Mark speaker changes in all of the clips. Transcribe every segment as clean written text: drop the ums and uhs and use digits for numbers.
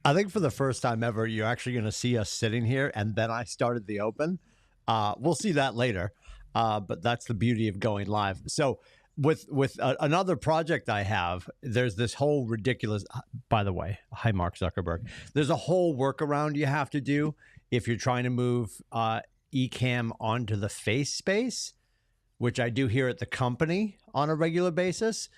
Speaker 1: I think for the first time ever, you're actually going to see us sitting here, and then I started the open. We'll see that later, but that's the beauty of going live. So, with another project I have, there's this whole ridiculous. By the way, hi Mark Zuckerberg. There's a whole workaround you have to do if you're trying to move Ecamm onto the face space, which I do here at the company on a regular basis,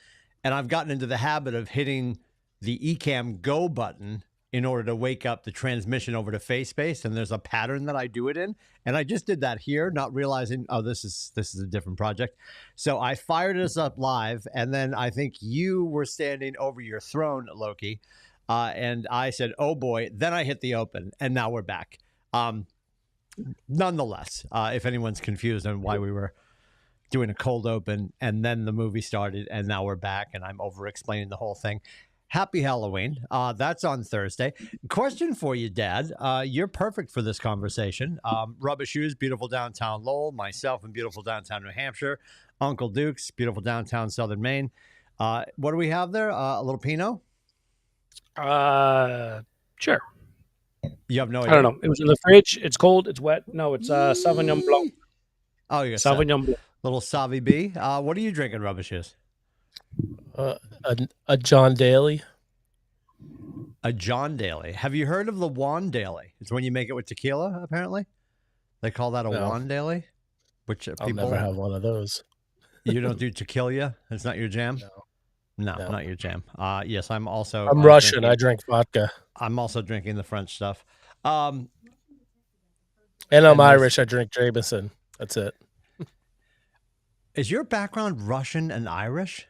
Speaker 1: and I've gotten into the habit of hitting the Ecamm Go button in order to wake up the transmission over to face space, and there's a pattern that I do it in, and I just did that here, not realizing, oh, this is a different project. So I fired this up live, and then I think you were standing over your throne, Loki, and I said, oh boy. Then I hit the open, and now we're back. Nonetheless, if anyone's confused on why we were doing a cold open and then the movie started and now we're back and I'm over explaining the whole thing. Happy Halloween. That's on Thursday. Question for you, Dad. You're perfect for this conversation. Rubber Shoes, beautiful downtown Lowell. Myself in beautiful downtown New Hampshire. Uncle Duke's, beautiful downtown Southern Maine. What do we have there? A little Pinot?
Speaker 2: Sure.
Speaker 1: You have no idea?
Speaker 2: I don't know. It was in the fridge. It's cold. It's wet. No, it's Sauvignon Blanc.
Speaker 1: Oh, you got
Speaker 2: Sauvignon Blanc.
Speaker 1: Little Savi B. What are you drinking, Rubber Shoes?
Speaker 3: A John Daly.
Speaker 1: A John Daly. Have you heard of the Juan Daly? It's when you make it with tequila, apparently. They call that a Juan Daly. Which
Speaker 3: I'll never have one of those.
Speaker 1: You don't do tequila? It's not your jam? No,
Speaker 3: No.
Speaker 1: not your jam. Yes, I'm also...
Speaker 3: I'm Russian. I drink vodka.
Speaker 1: I'm also drinking the French stuff.
Speaker 3: And I'm Irish. I drink Jameson. That's it.
Speaker 1: Is your background Russian and Irish?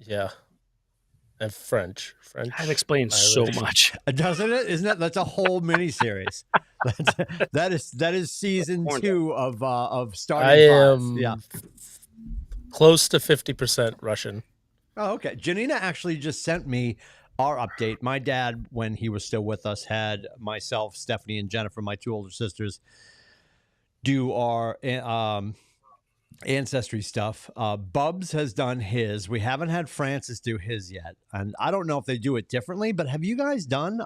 Speaker 3: Yeah. And French.
Speaker 2: That explains
Speaker 3: Irish.
Speaker 2: so much.
Speaker 1: Doesn't it? Isn't it? That's a whole miniseries. That is season 2 of Starting
Speaker 3: I
Speaker 1: Five.
Speaker 3: am
Speaker 1: Yeah.
Speaker 3: close to 50% Russian.
Speaker 1: Oh, okay. Janina actually just sent me our update. My dad, when he was still with us, had myself, Stephanie, and Jennifer, my 2 older sisters, do our ancestry stuff. Bubs has done his. We haven't had Francis do his yet, and I don't know if they do it differently. But have you guys done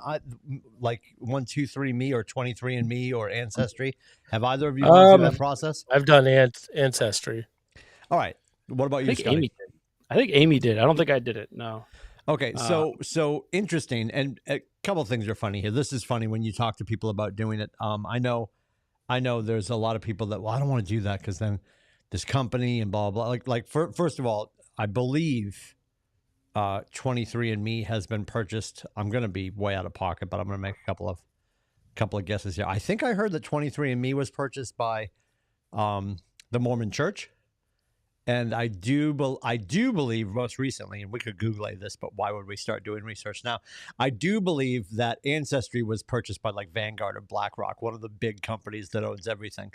Speaker 1: like 123 Me or 23andMe or Ancestry? Have either of you gone through that process?
Speaker 3: I've done Ancestry.
Speaker 1: All right. What about you, Scotty?
Speaker 2: Amy did. I think Amy did. I don't think I did it. No.
Speaker 1: Okay, so interesting, and a couple of things are funny here. This is funny when you talk to people about doing it. I know there's a lot of people that, well, I don't want to do that because then this company and blah blah. First of all, I believe 23andMe has been purchased. I'm going to be way out of pocket, but I'm going to make a couple of guesses here. I think I heard that 23andMe was purchased by the Mormon Church. And I do believe most recently, and we could Google this, but why would we start doing research now? I do believe that Ancestry was purchased by like Vanguard or BlackRock, one of the big companies that owns everything.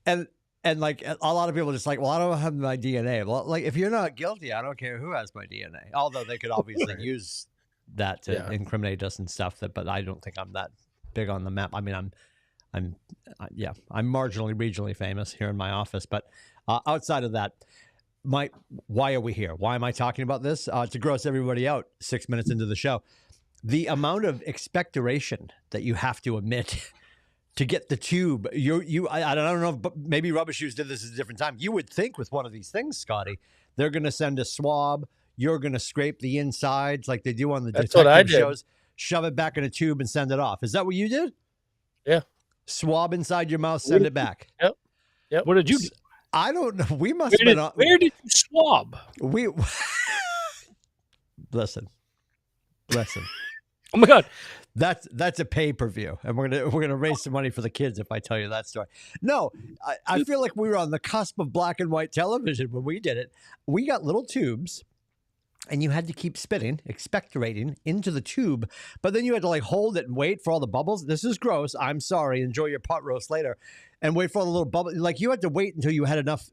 Speaker 1: And like a lot of people are just like, well, I don't have my DNA. Well, like if you're not guilty, I don't care who has my DNA. Although they could obviously use that to incriminate us and stuff. But I don't think I'm that big on the map. I mean, I'm marginally regionally famous here in my office, but outside of that. Why are we here? Why am I talking about this? To gross everybody out 6 minutes into the show. The amount of expectoration that you have to emit to get the tube. I don't know, but maybe Rubber Shoes did this at a different time. You would think with one of these things, Scotty, they're going to send a swab. You're going to scrape the insides like they do on the detective shows, shove it back in a tube and send it off. Is that what you did?
Speaker 3: Yeah.
Speaker 1: Swab inside your mouth, send it back.
Speaker 3: Yep.
Speaker 2: What did you do?
Speaker 1: I don't know. We must have been on.
Speaker 2: Where did you swab?
Speaker 1: Listen.
Speaker 2: Oh my God.
Speaker 1: That's a pay-per-view, and we're gonna raise some money for the kids if I tell you that story. No, I feel like we were on the cusp of black and white television when we did it. We got little tubes, and you had to keep spitting, expectorating into the tube, but then you had to like hold it and wait for all the bubbles. This is gross. I'm sorry. Enjoy your pot roast later. And wait for all the little bubbles. Like you had to wait until you had enough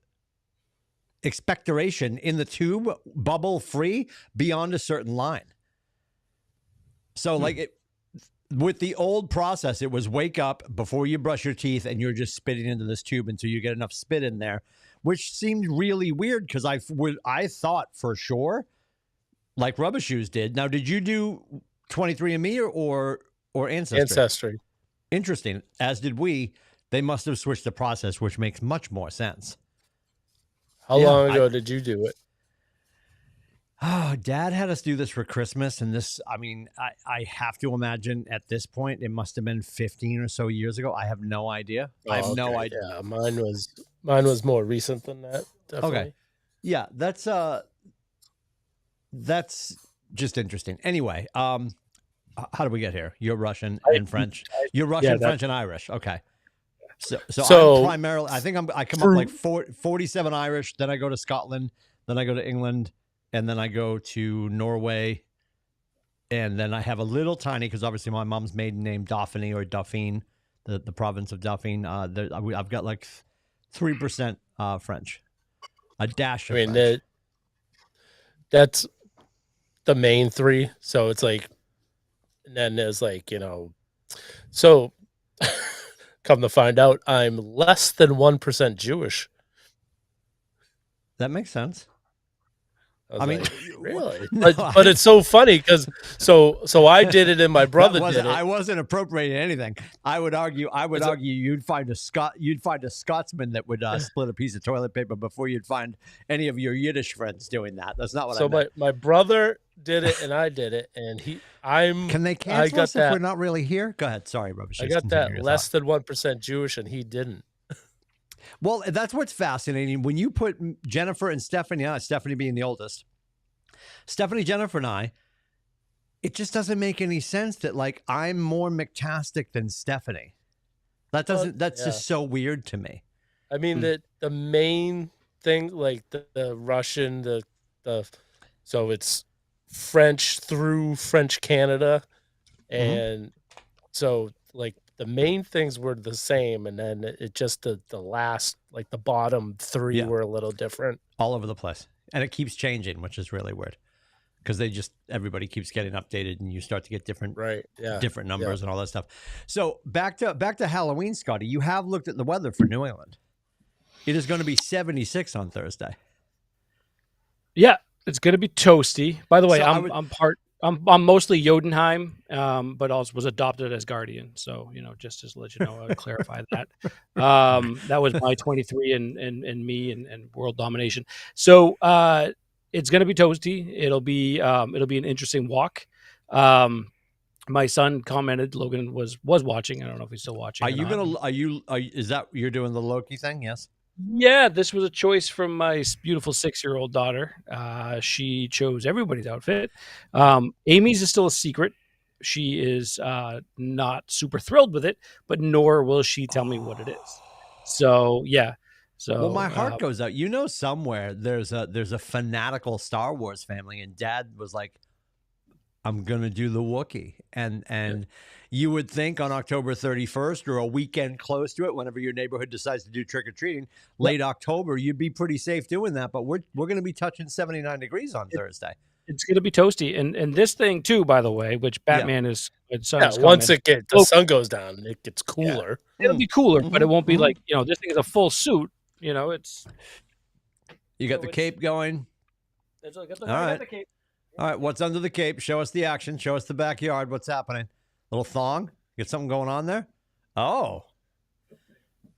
Speaker 1: expectoration in the tube, bubble free, beyond a certain line. So with the old process, it was wake up before you brush your teeth and you're just spitting into this tube until you get enough spit in there, which seemed really weird because I thought for sure, like Rubber Shoes did. Now, did you do 23andMe or or Ancestry?
Speaker 3: Ancestry.
Speaker 1: Interesting. As did we. They must have switched the process, which makes much more sense.
Speaker 3: How long ago did you do it?
Speaker 1: Oh, Dad had us do this for Christmas, and this, I mean, I have to imagine at this point it must have been 15 or so years ago. I have no idea. I have no idea.
Speaker 3: Yeah, mine was more recent than that. Definitely.
Speaker 1: Okay. Yeah, that's just interesting. Anyway, how do we get here? You're Russian and French. You're Russian, French, and Irish. Okay. So I'm primarily, I think I come up like 47 Irish, then I go to Scotland, then I go to England, and then I go to Norway, and then I have a little tiny, because obviously my mom's maiden name Dauphine or Dauphine, the province of Dauphine. I've got like 3% French, a dash of French.
Speaker 3: That's the main three. So it's like, and then there's like, so come to find out, I'm less than 1% Jewish.
Speaker 1: That makes sense.
Speaker 3: I mean, really? No, but it's so funny because so I did it and my brother did it.
Speaker 1: I wasn't appropriating anything. I would argue you'd find a Scotsman that would split a piece of toilet paper before you'd find any of your Yiddish friends doing that. That's not what I meant.
Speaker 3: My brother did it and I did it, and
Speaker 1: Can they cancel us if we're not really here? Go ahead. Sorry, Rubbish.
Speaker 3: I got that less than 1% Jewish, and he didn't.
Speaker 1: Well, that's what's fascinating. When you put Jennifer and Stephanie, Stephanie being the oldest, Stephanie, Jennifer, and I, it just doesn't make any sense that like I'm more McTastic than Stephanie. That's just so weird to me.
Speaker 3: I mean, the main thing, like the Russian, so it's French through French Canada, and so like the main things were the same, and then it just the last, like the bottom three were a little different,
Speaker 1: all over the place, and it keeps changing, which is really weird because everybody keeps getting updated, and you start to get different different numbers and all that stuff. So back to Halloween, Scotty. You have looked at the weather for New England. It is going to be 76 on Thursday.
Speaker 2: Yeah, it's going to be toasty. By the way, I'm mostly Jotunheim, but also was adopted as Guardian. So, just to let you know, I would clarify that. That was my 23 and me and world domination. So it's going to be toasty. It'll be an interesting walk. My son commented, Logan was watching. I don't know if he's still watching.
Speaker 1: Is that you're doing the Loki thing? Yes.
Speaker 2: Yeah, this was a choice from my beautiful 6-year-old daughter. She chose everybody's outfit. Amy's is still a secret. She is not super thrilled with it, but nor will she tell me what it is. So, yeah. So,
Speaker 1: my heart goes out. Somewhere there's a fanatical Star Wars family, and Dad was like, I'm going to do the Wookiee. And you would think on October 31st or a weekend close to it, whenever your neighborhood decides to do trick-or-treating, late October, you'd be pretty safe doing that. But we're going to be touching 79 degrees on Thursday.
Speaker 2: It's going to be toasty. And this thing, too, by the way, which Batman is...
Speaker 3: once the sun goes down, it gets cooler.
Speaker 2: Yeah. It'll be cooler, but it won't be like, this thing is a full suit. It's...
Speaker 1: You got the cape going.
Speaker 2: All right. The cape.
Speaker 1: All right, what's under the cape? Show us the action. Show us the backyard. What's happening? Little thong? Get something going on there? Oh.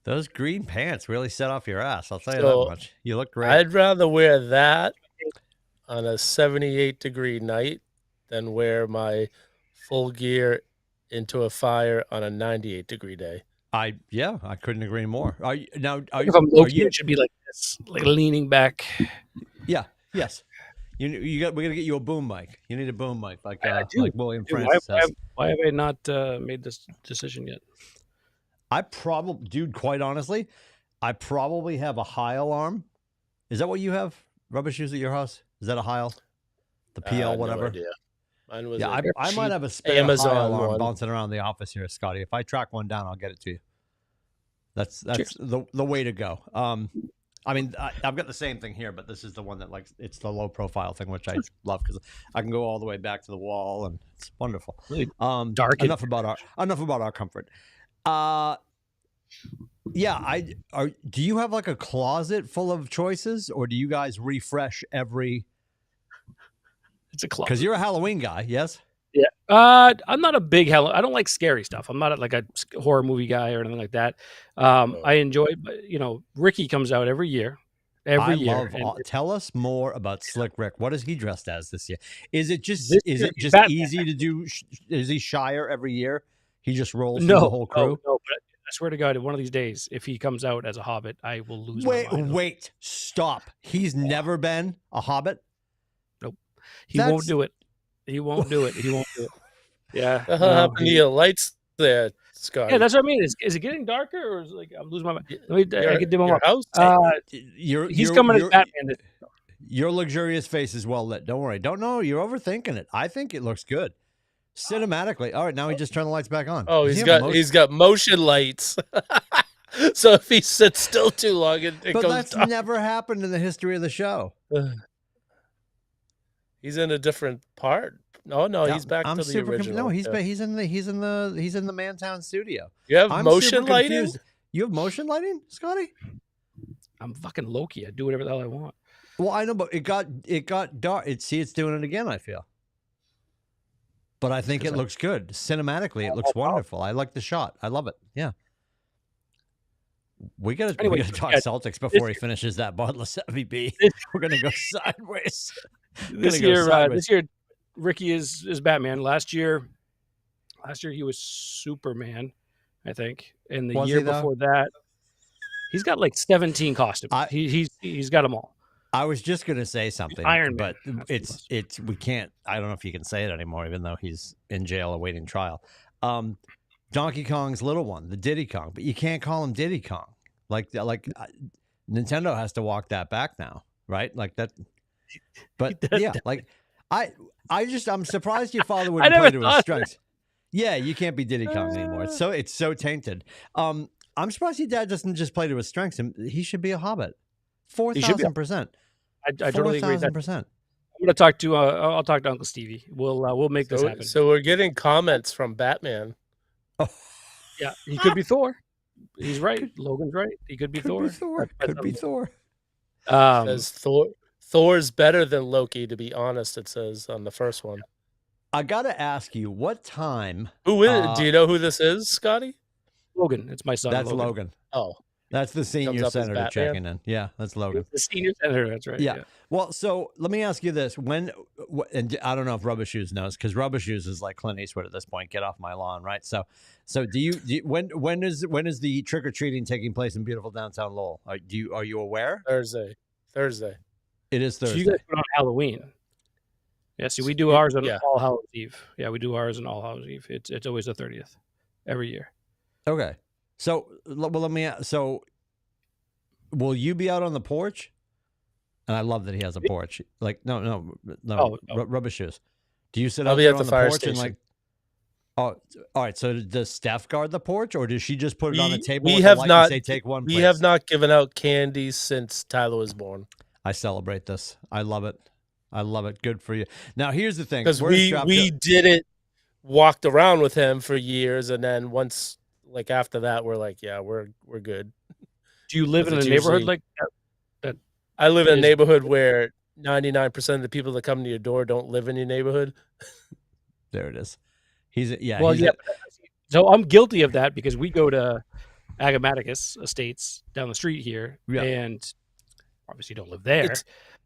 Speaker 1: Those green pants really set off your ass. I'll tell you that much. You look great.
Speaker 3: I'd rather wear that on a 78-degree night than wear my full gear into a fire on a 98-degree day.
Speaker 1: I couldn't agree more.
Speaker 2: If I'm Loki, it should be like this, like leaning back.
Speaker 1: Yeah, yes. We're gonna get you a boom mic. You need a boom mic, like William
Speaker 2: Francis
Speaker 1: says.
Speaker 2: Why have I not made this decision yet?
Speaker 1: Quite honestly, I probably have a high alarm. Is that what you have? Rubbish shoes at your house? Is that a high? The PL, whatever.
Speaker 3: No idea. Mine was
Speaker 1: I might have a spare
Speaker 3: Amazon
Speaker 1: high alarm
Speaker 3: one
Speaker 1: bouncing around the office here, Scotty. If I track one down, I'll get it to you. That's the way to go. I mean, I've got the same thing here, but this is the one that it's the low profile thing, which I love because I can go all the way back to the wall, and it's wonderful.
Speaker 2: Really dark.
Speaker 1: Enough about our comfort. Do you have like a closet full of choices, or do you guys refresh every?
Speaker 2: It's a closet
Speaker 1: Because you're a Halloween guy, yes?
Speaker 2: I'm not a big I don't like scary stuff. I'm not like a horror movie guy or anything like that. I enjoy, Ricky comes out every year.
Speaker 1: I love. Tell us more about Slick Rick. What is he dressed as this year? Is it just easy to do? Is he shyer every year? He just rolls through the whole crew.
Speaker 2: No, but I swear to God, one of these days, if he comes out as a Hobbit, I will lose my mind.
Speaker 1: Wait, stop. He's never been a Hobbit?
Speaker 2: Nope. He won't do it. He won't do it. He won't do it. Yeah.
Speaker 3: What happened to your lights there, Scott?
Speaker 2: Yeah, that's what I mean. Is it getting darker, or is like I'm losing my mind? I can dim him up. He's coming as Batman.
Speaker 1: Your luxurious face is well lit. Don't worry. Don't know. You're overthinking it. I think it looks good. Cinematically. All right, now he just turned the lights back on.
Speaker 3: Oh, he's got motion lights. So if he sits still too long, it goes
Speaker 1: that's dark. Never happened in the history of the show.
Speaker 3: He's in a different part. No, he's back to the original.
Speaker 1: No, he's in the Mantown studio.
Speaker 3: You have motion lighting?
Speaker 1: You have motion lighting, Scotty?
Speaker 2: I'm fucking Loki. I do whatever the hell I want.
Speaker 1: Well, I know, but it got dark. It's doing it again, I feel. But I think it looks good. Cinematically, it looks wonderful. I like the shot. I love it. Yeah. We gotta talk Celtics before he finishes that bottomless FVB. We're gonna go sideways.
Speaker 2: This year, Ricky is Batman. Last year he was Superman, I think. And the year before that, he's got like 17 costumes. He's got them all.
Speaker 1: I was just gonna say something,
Speaker 2: Iron Man,
Speaker 1: but it's we can't. I don't know if you can say it anymore, even though he's in jail awaiting trial. Donkey Kong's little one, the Diddy Kong, but you can't call him Diddy Kong. Like Nintendo has to walk that back now, right? Like that. But yeah, like I'm surprised your father wouldn't play to his strengths. Yeah, you can't be Diddy Kong anymore. It's so tainted. I'm surprised your dad doesn't just play to his strengths. He should be a Hobbit. 4,000%.
Speaker 2: I totally agree with that. 4,000%. I'm gonna talk to. I'll talk to Uncle Stevie. We'll make this happen.
Speaker 3: So we're getting comments from Batman.
Speaker 1: Oh,
Speaker 2: yeah, he could be Thor. He's right. Logan's right. He could be Thor.
Speaker 1: Could be Thor.
Speaker 3: Says Thor's better than Loki. To be honest, it says on the first one.
Speaker 1: I gotta ask you, what time?
Speaker 3: Who is it? Do you know who this is, Scotty?
Speaker 2: Logan. It's my son.
Speaker 1: That's Logan.
Speaker 3: Oh.
Speaker 1: That's the senior senator checking in. Yeah, that's Logan.
Speaker 2: The senior senator, that's right.
Speaker 1: Yeah. Well, so let me ask you this. And I don't know if Rubber Shoes knows, because Rubber Shoes is like Clint Eastwood at this point. Get off my lawn, right? So do you when is the trick-or-treating taking place in beautiful downtown Lowell? Are you aware?
Speaker 3: Thursday.
Speaker 1: It is Thursday.
Speaker 2: So you guys put on Halloween. Yeah, see, we do ours on All Hallows Eve. Yeah, we do ours on All Hallows Eve. It's always the 30th every year.
Speaker 1: Okay. So, so will you be out on the porch? And I love that he has a porch. Like, no. Rubber Shoes. Do you sit out there on the porch station. And like? Oh, all right. So does Steph guard the porch, or does she just put it on the table?
Speaker 3: We have not. Say, take one. We have not given out candy since Tyler was born.
Speaker 1: I celebrate this. I love it. Good for you. Now, here's the thing.
Speaker 3: Because we did it, walked around with him for years, and then once. Like after that, we're like, yeah, we're good.
Speaker 2: Do you live in a neighborhood like that?
Speaker 3: I live in a neighborhood where 99% of the people that come to your door don't live in your neighborhood.
Speaker 1: There it is.
Speaker 2: So I'm guilty of that because we go to Agamaticus Estates down the street here, and obviously don't live there.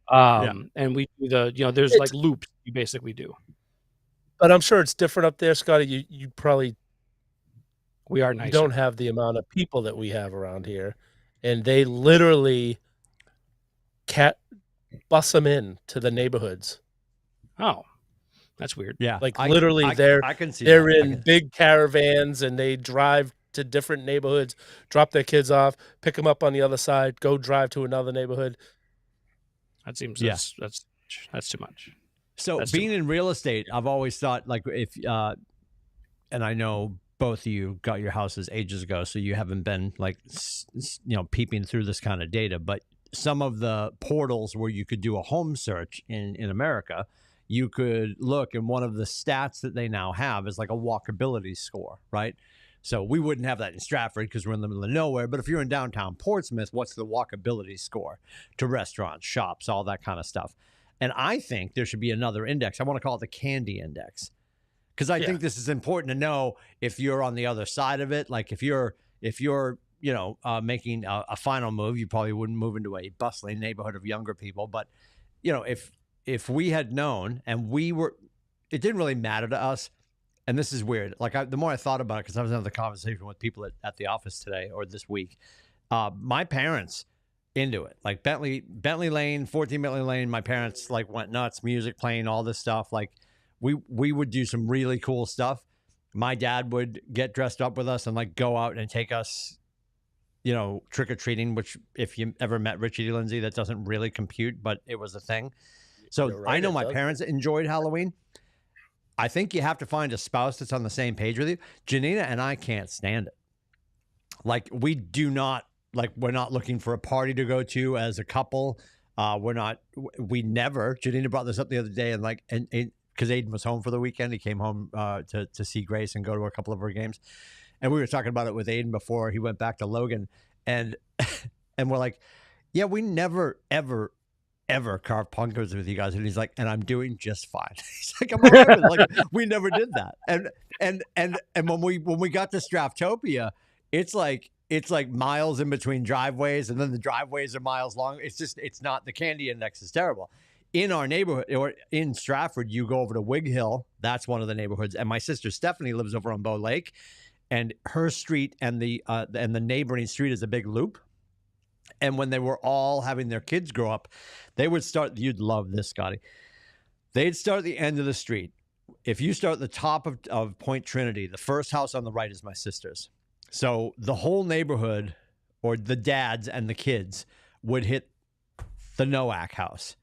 Speaker 2: And we do there's like loops you basically do.
Speaker 3: But I'm sure it's different up there, Scotty. You probably.
Speaker 2: We are nice.
Speaker 3: You don't have the amount of people that we have around here, and they literally bus them in to the neighborhoods.
Speaker 2: Oh, that's weird.
Speaker 1: Yeah,
Speaker 3: like literally, I can see they're in big caravans and they drive to different neighborhoods, drop their kids off, pick them up on the other side, go drive to another neighborhood.
Speaker 2: That seems that's too much.
Speaker 1: So being in real estate, I've always thought like if and I know. Both of you got your houses ages ago, so you haven't been like, peeping through this kind of data. But some of the portals where you could do a home search in America, you could look, and one of the stats that they now have is like a walkability score, right? So we wouldn't have that in Stratford because we're in the middle of nowhere. But if you're in downtown Portsmouth, what's the walkability score to restaurants, shops, all that kind of stuff? And I think there should be another index. I want to call it the candy index. because I think this is important to know if you're on the other side of it. Like if you're making a final move, you probably wouldn't move into a bustling neighborhood of younger people. But if we had known and it didn't really matter to us. And this is weird. Like the more I thought about it, because I was having the conversation with people at the office today or this week, my parents into it. Like Bentley Lane, 14 Bentley Lane. My parents like went nuts, music playing, all this stuff. Like we would do some really cool stuff. My dad would get dressed up with us and like go out and take us, trick or treating. Which if you ever met Richie Lindsay, that doesn't really compute, but it was a thing. So right, I know my parents enjoyed Halloween. I think you have to find a spouse that's on the same page with you. Janina and I can't stand it. Like we do not. Like we're not looking for a party to go to as a couple. We never. Janina brought this up the other day, and because Aiden was home for the weekend, he came home to see Grace and go to a couple of her games, and we were talking about it with Aiden before he went back to Logan, and we're like, yeah, we never ever carve pumpkins with you guys, and he's like, and I'm doing just fine. He's like, I'm all right with it. Like we never did that, and when we got to Straftopia, it's like miles in between driveways, and then the driveways are miles long. It's not, the candy index is terrible. In our neighborhood, or in Stratford, you go over to Wig Hill. That's one of the neighborhoods. And my sister Stephanie lives over on Bow Lake, and her street and the neighboring street is a big loop. And when they were all having their kids grow up, they would start, you'd love this, Scotty. They'd start at the end of the street. If you start at the top of Point Trinity, the first house on the right is my sister's. So the whole neighborhood, or the dads and the kids, would hit the Nowak house.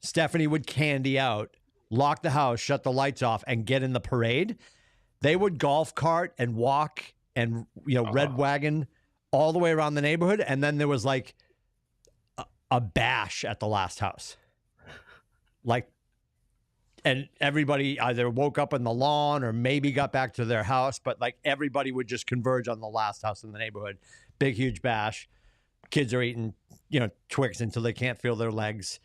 Speaker 1: Stephanie would candy out, lock the house, shut the lights off, and get in the parade. They would golf cart and walk and red wagon all the way around the neighborhood. And then there was like a bash at the last house. And everybody either woke up in the lawn or maybe got back to their house, but like everybody would just converge on the last house in the neighborhood. Big, huge bash. Kids are eating, Twix until they can't feel their legs.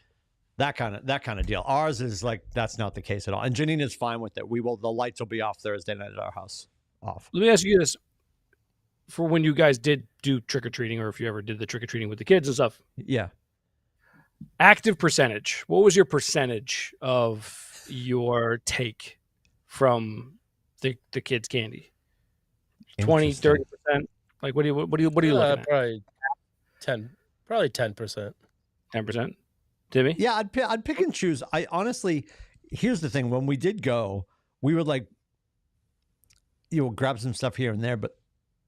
Speaker 1: That kind of deal. Ours is like, that's not the case at all. And Janina's fine with it. The lights will be off Thursday night at our house. Off.
Speaker 2: Let me ask you this. For when you guys did do trick-or-treating, or if you ever did the trick-or-treating with the kids and stuff.
Speaker 1: Yeah.
Speaker 2: Active percentage. What was your percentage of your take from the kids' candy? 20, 30%? Like what are you looking at?
Speaker 3: Probably 10%.
Speaker 2: 10%? Timmy?
Speaker 1: Yeah, I'd pick and choose. I honestly, here's the thing. When we did go, we would like, grab some stuff here and there, but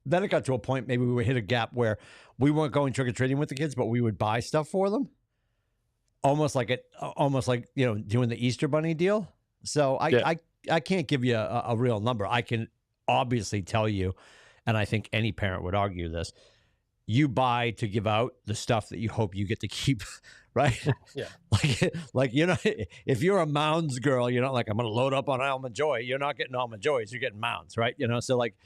Speaker 1: then it got to a point, maybe we would hit a gap where we weren't going trick-or-treating with the kids, but we would buy stuff for them. Almost like doing the Easter Bunny deal. So I can't give you a real number. I can obviously tell you, and I think any parent would argue this, you buy to give out the stuff that you hope you get to keep, right?
Speaker 3: Yeah.
Speaker 1: like if you're a Mounds girl, you're not like, I'm going to load up on Almond Joy. You're not getting Almond Joys. You're getting Mounds, right? So like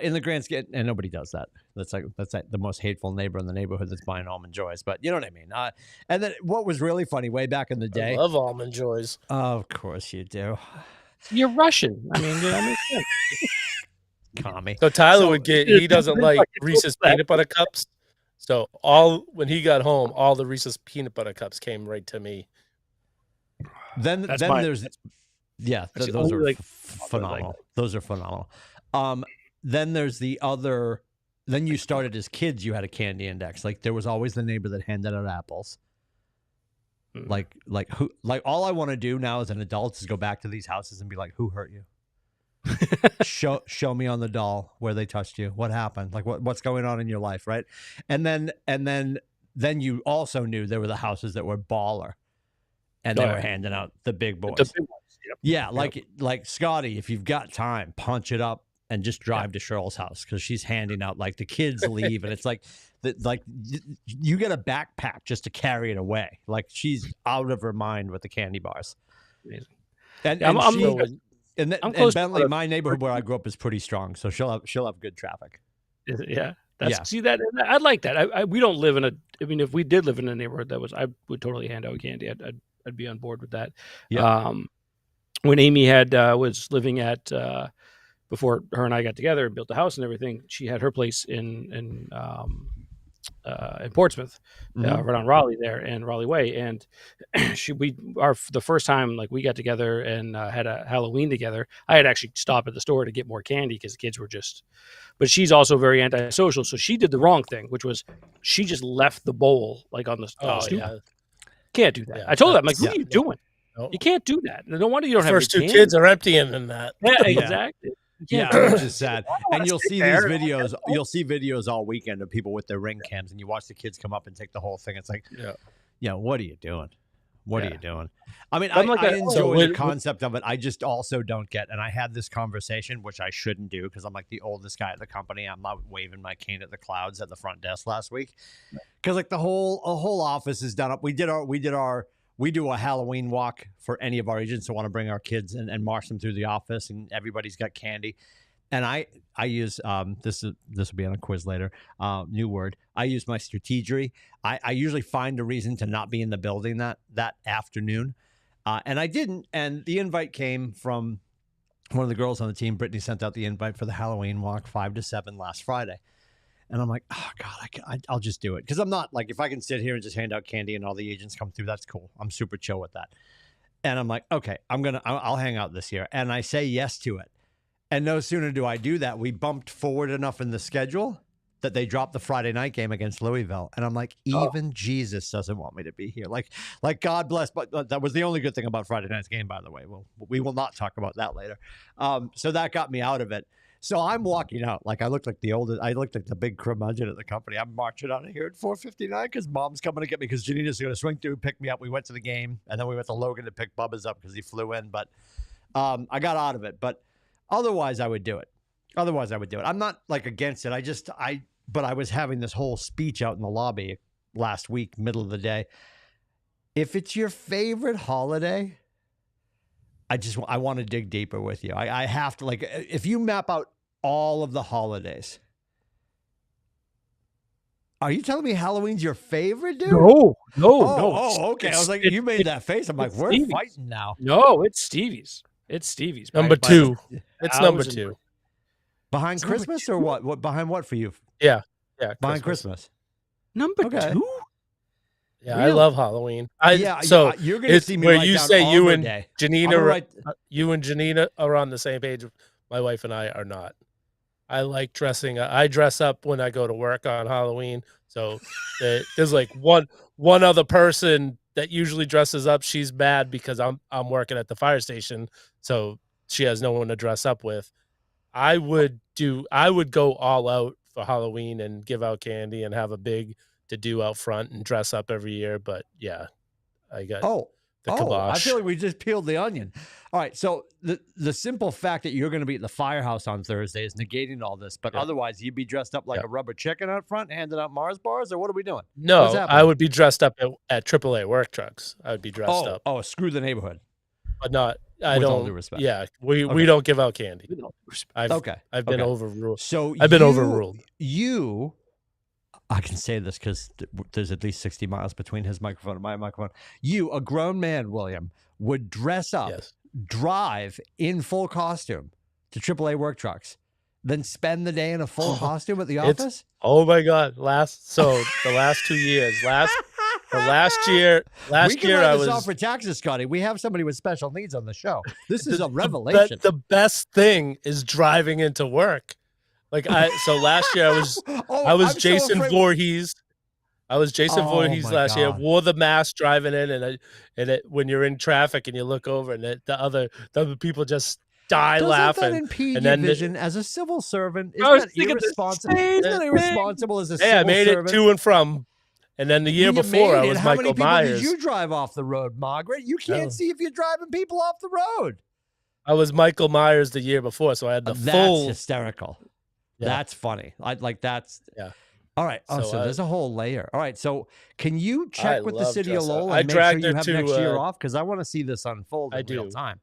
Speaker 1: in the grand scheme, and nobody does that. That's the most hateful neighbor in the neighborhood that's buying Almond Joys. But you know what I mean? And then what was really funny way back in the day.
Speaker 3: I love Almond Joys.
Speaker 1: Of course you do.
Speaker 2: You're Russian. I mean, that makes sense.
Speaker 1: Commie.
Speaker 3: So Tyler would get, he doesn't like Reese's peanut butter cups. So when he got home, all the Reese's peanut butter cups came right to me.
Speaker 1: Then there's, yeah, those are like phenomenal. Those are phenomenal. Then there's the other, then you started as kids, you had a candy index. Like there was always the neighbor that handed out apples. Like all I want to do now as an adult is go back to these houses and be like, who hurt you? show me on the doll where they touched you. What happened? Like what's going on in your life, right? And then you also knew there were the houses that were baller, and they were handing out the big boys. The big ones, yep. Yeah, like Scotty, if you've got time, punch it up and just drive to Cheryl's house because she's handing out, like the kids leave and it's like you get a backpack just to carry it away. Like she's out of her mind with the candy bars.
Speaker 2: Amazing.
Speaker 1: And Bentley, my neighborhood where I grew up is pretty strong, so she'll have good traffic.
Speaker 2: Yeah, see that I like that. We don't live in a. I mean, if we did live in a neighborhood I would totally hand out candy. I'd be on board with that.
Speaker 1: Yeah.
Speaker 2: when Amy had was living at before her and I got together and built a house and everything, she had her place in Portsmouth, right on Raleigh there and Raleigh Way. And the first time like we got together and had a Halloween together, I had actually stopped at the store to get more candy because the kids were but she's also very antisocial. So she did the wrong thing, which was she just left the bowl like on the stoop.
Speaker 3: Yeah.
Speaker 2: Can't do that. Yeah, I told her, I'm like, what are you doing? No. You can't do that. No wonder you don't have
Speaker 3: first two kids are emptying in that.
Speaker 2: Yeah, exactly.
Speaker 1: Yeah, which is sad. And you'll see these videos. You'll see videos all weekend of people with their ring cams, and you watch the kids come up and take the whole thing. It's like, what are you doing? What are you doing? I mean, I enjoy the concept of it. I just also don't get. And I had this conversation, which I shouldn't do because I'm like the oldest guy at the company. I'm not waving my cane at the clouds at the front desk last week because like the whole office is done up. We do a Halloween walk for any of our agents who want to bring our kids and march them through the office, and everybody's got candy. And I use this will be on a quiz later. New word. I use my strategery. I usually find a reason to not be in the building that afternoon, and I didn't. And the invite came from one of the girls on the team. Brittany sent out the invite for the Halloween walk 5 to 7 last Friday. And I'm like, oh God, I'll just do it because I'm not like if I can sit here and just hand out candy and all the agents come through, that's cool. I'm super chill with that. And I'm like, okay, I'll hang out this year, and I say yes to it. And no sooner do I do that, we bumped forward enough in the schedule that they dropped the Friday night game against Louisville. And I'm like, even Jesus doesn't want me to be here. Like God bless. But that was the only good thing about Friday night's game, by the way. Well, we will not talk about that later. So that got me out of it. So I'm walking out like I looked like the big curmudgeon at the company. I'm marching out of here at 4:59 because Mom's coming to get me because Janina's going to swing through, pick me up. We went to the game, and then we went to Logan to pick Bubba's up because he flew in. But I got out of it. But otherwise, I would do it. I'm not like against it. But I was having this whole speech out in the lobby last week, middle of the day. If it's your favorite holiday, I want to dig deeper with you. I have to, like, if you map out all of the holidays, are you telling me Halloween's your favorite, dude?
Speaker 2: No.
Speaker 1: Oh, okay. I was like, you made that face. I'm like, we're fighting now.
Speaker 2: No, it's Stevie's.
Speaker 3: Number two. It's number two.
Speaker 1: Behind Christmas or what? What behind what for you?
Speaker 3: Yeah.
Speaker 1: Behind Christmas.
Speaker 2: Number two?
Speaker 3: Yeah, really? I love Halloween.
Speaker 1: So you're gonna see me
Speaker 3: where you say you and
Speaker 1: Day.
Speaker 3: Janina, you and Janina are on the same page. My wife and I are not. I like dressing. I dress up when I go to work on Halloween. So there's like one other person that usually dresses up. She's mad because I'm working at the fire station, so she has no one to dress up with. I would go all out for Halloween and give out candy and have a big to do out front and dress up every year. But yeah, I got the kibosh.
Speaker 1: I feel like we just peeled the onion. All right. So the simple fact that you're going to be at the firehouse on Thursday is negating all this, but otherwise you'd be dressed up like a rubber chicken out front, handing out Mars bars, or what are we doing?
Speaker 3: No, I would be dressed up at AAA work trucks. I would be dressed up.
Speaker 1: Oh, screw the neighborhood.
Speaker 3: But not, I
Speaker 1: With
Speaker 3: don't.
Speaker 1: all due respect.
Speaker 3: Yeah, we don't give out candy. I've been overruled.
Speaker 1: So
Speaker 3: I've been overruled.
Speaker 1: I can say this because there's at least 60 miles between his microphone and my microphone. You, a grown man, William, would dress up, drive in full costume to AAA work trucks, then spend the day in a full costume at the office?
Speaker 3: Oh my God. The last 2 years, last year
Speaker 1: we can write this off for taxes, Scotty. We have somebody with special needs on the show. This is a revelation.
Speaker 3: The best thing is driving into work. Like last year I was Jason Voorhees. I was Jason Voorhees last year. Wore the mask driving in, and when you're in traffic and you look over and the other people just die laughing.
Speaker 1: Doesn't that impede your vision as a civil servant? Isn't that irresponsible? Isn't that irresponsible as a civil servant?
Speaker 3: I made it to and from. And then the year before, I was Michael Myers. How many people did
Speaker 1: you drive off the road, Margaret? You can't see if you're driving people off the road.
Speaker 3: I was Michael Myers the year before, so I had the full.
Speaker 1: That's hysterical. Yeah. That's funny.
Speaker 3: Yeah.
Speaker 1: All right. So there's a whole layer. All right. So can you check with the city of Lowell and make sure you have next year off? Because I want to see this unfold in real time.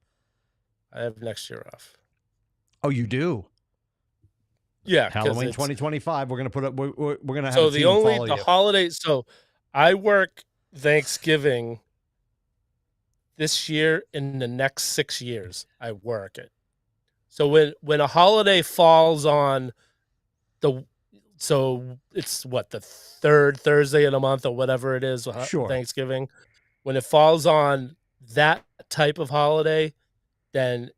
Speaker 3: I have next year off.
Speaker 1: Oh, you do?
Speaker 3: Yeah,
Speaker 1: Halloween 2025. We're gonna put up. We're gonna have.
Speaker 3: So the holidays. So I work Thanksgiving this year in the next 6 years. I work it. So when a holiday falls on so it's what, the third Thursday of the month or whatever it is,
Speaker 1: Sure.
Speaker 3: Thanksgiving. When it falls on that type of holiday, then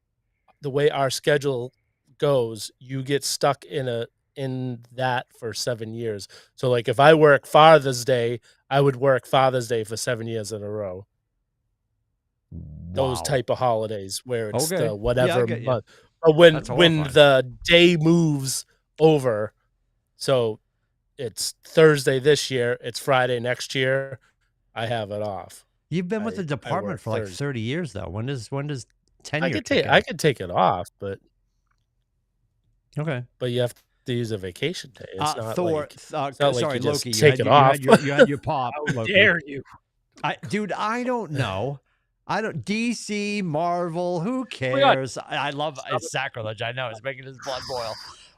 Speaker 3: the way our schedule goes, you get stuck in that for 7 years. So like if I work Father's Day, I would work Father's Day for 7 years in a row. Those type of holidays where it's the whatever month. But when the day moves over, so it's Thursday this year, it's Friday next year, I have it off.
Speaker 1: You've been with the department for like 30 years, though. When does tenure?
Speaker 3: I could take it off, but
Speaker 1: okay.
Speaker 3: But you have to use a vacation day. It's not like
Speaker 1: sorry,
Speaker 3: you
Speaker 1: Loki.
Speaker 3: Take it off.
Speaker 1: You had your pop.
Speaker 2: How dare you?
Speaker 1: Dude, I don't know. DC, Marvel, who cares? I love it's sacrilege. I know it's making his blood boil.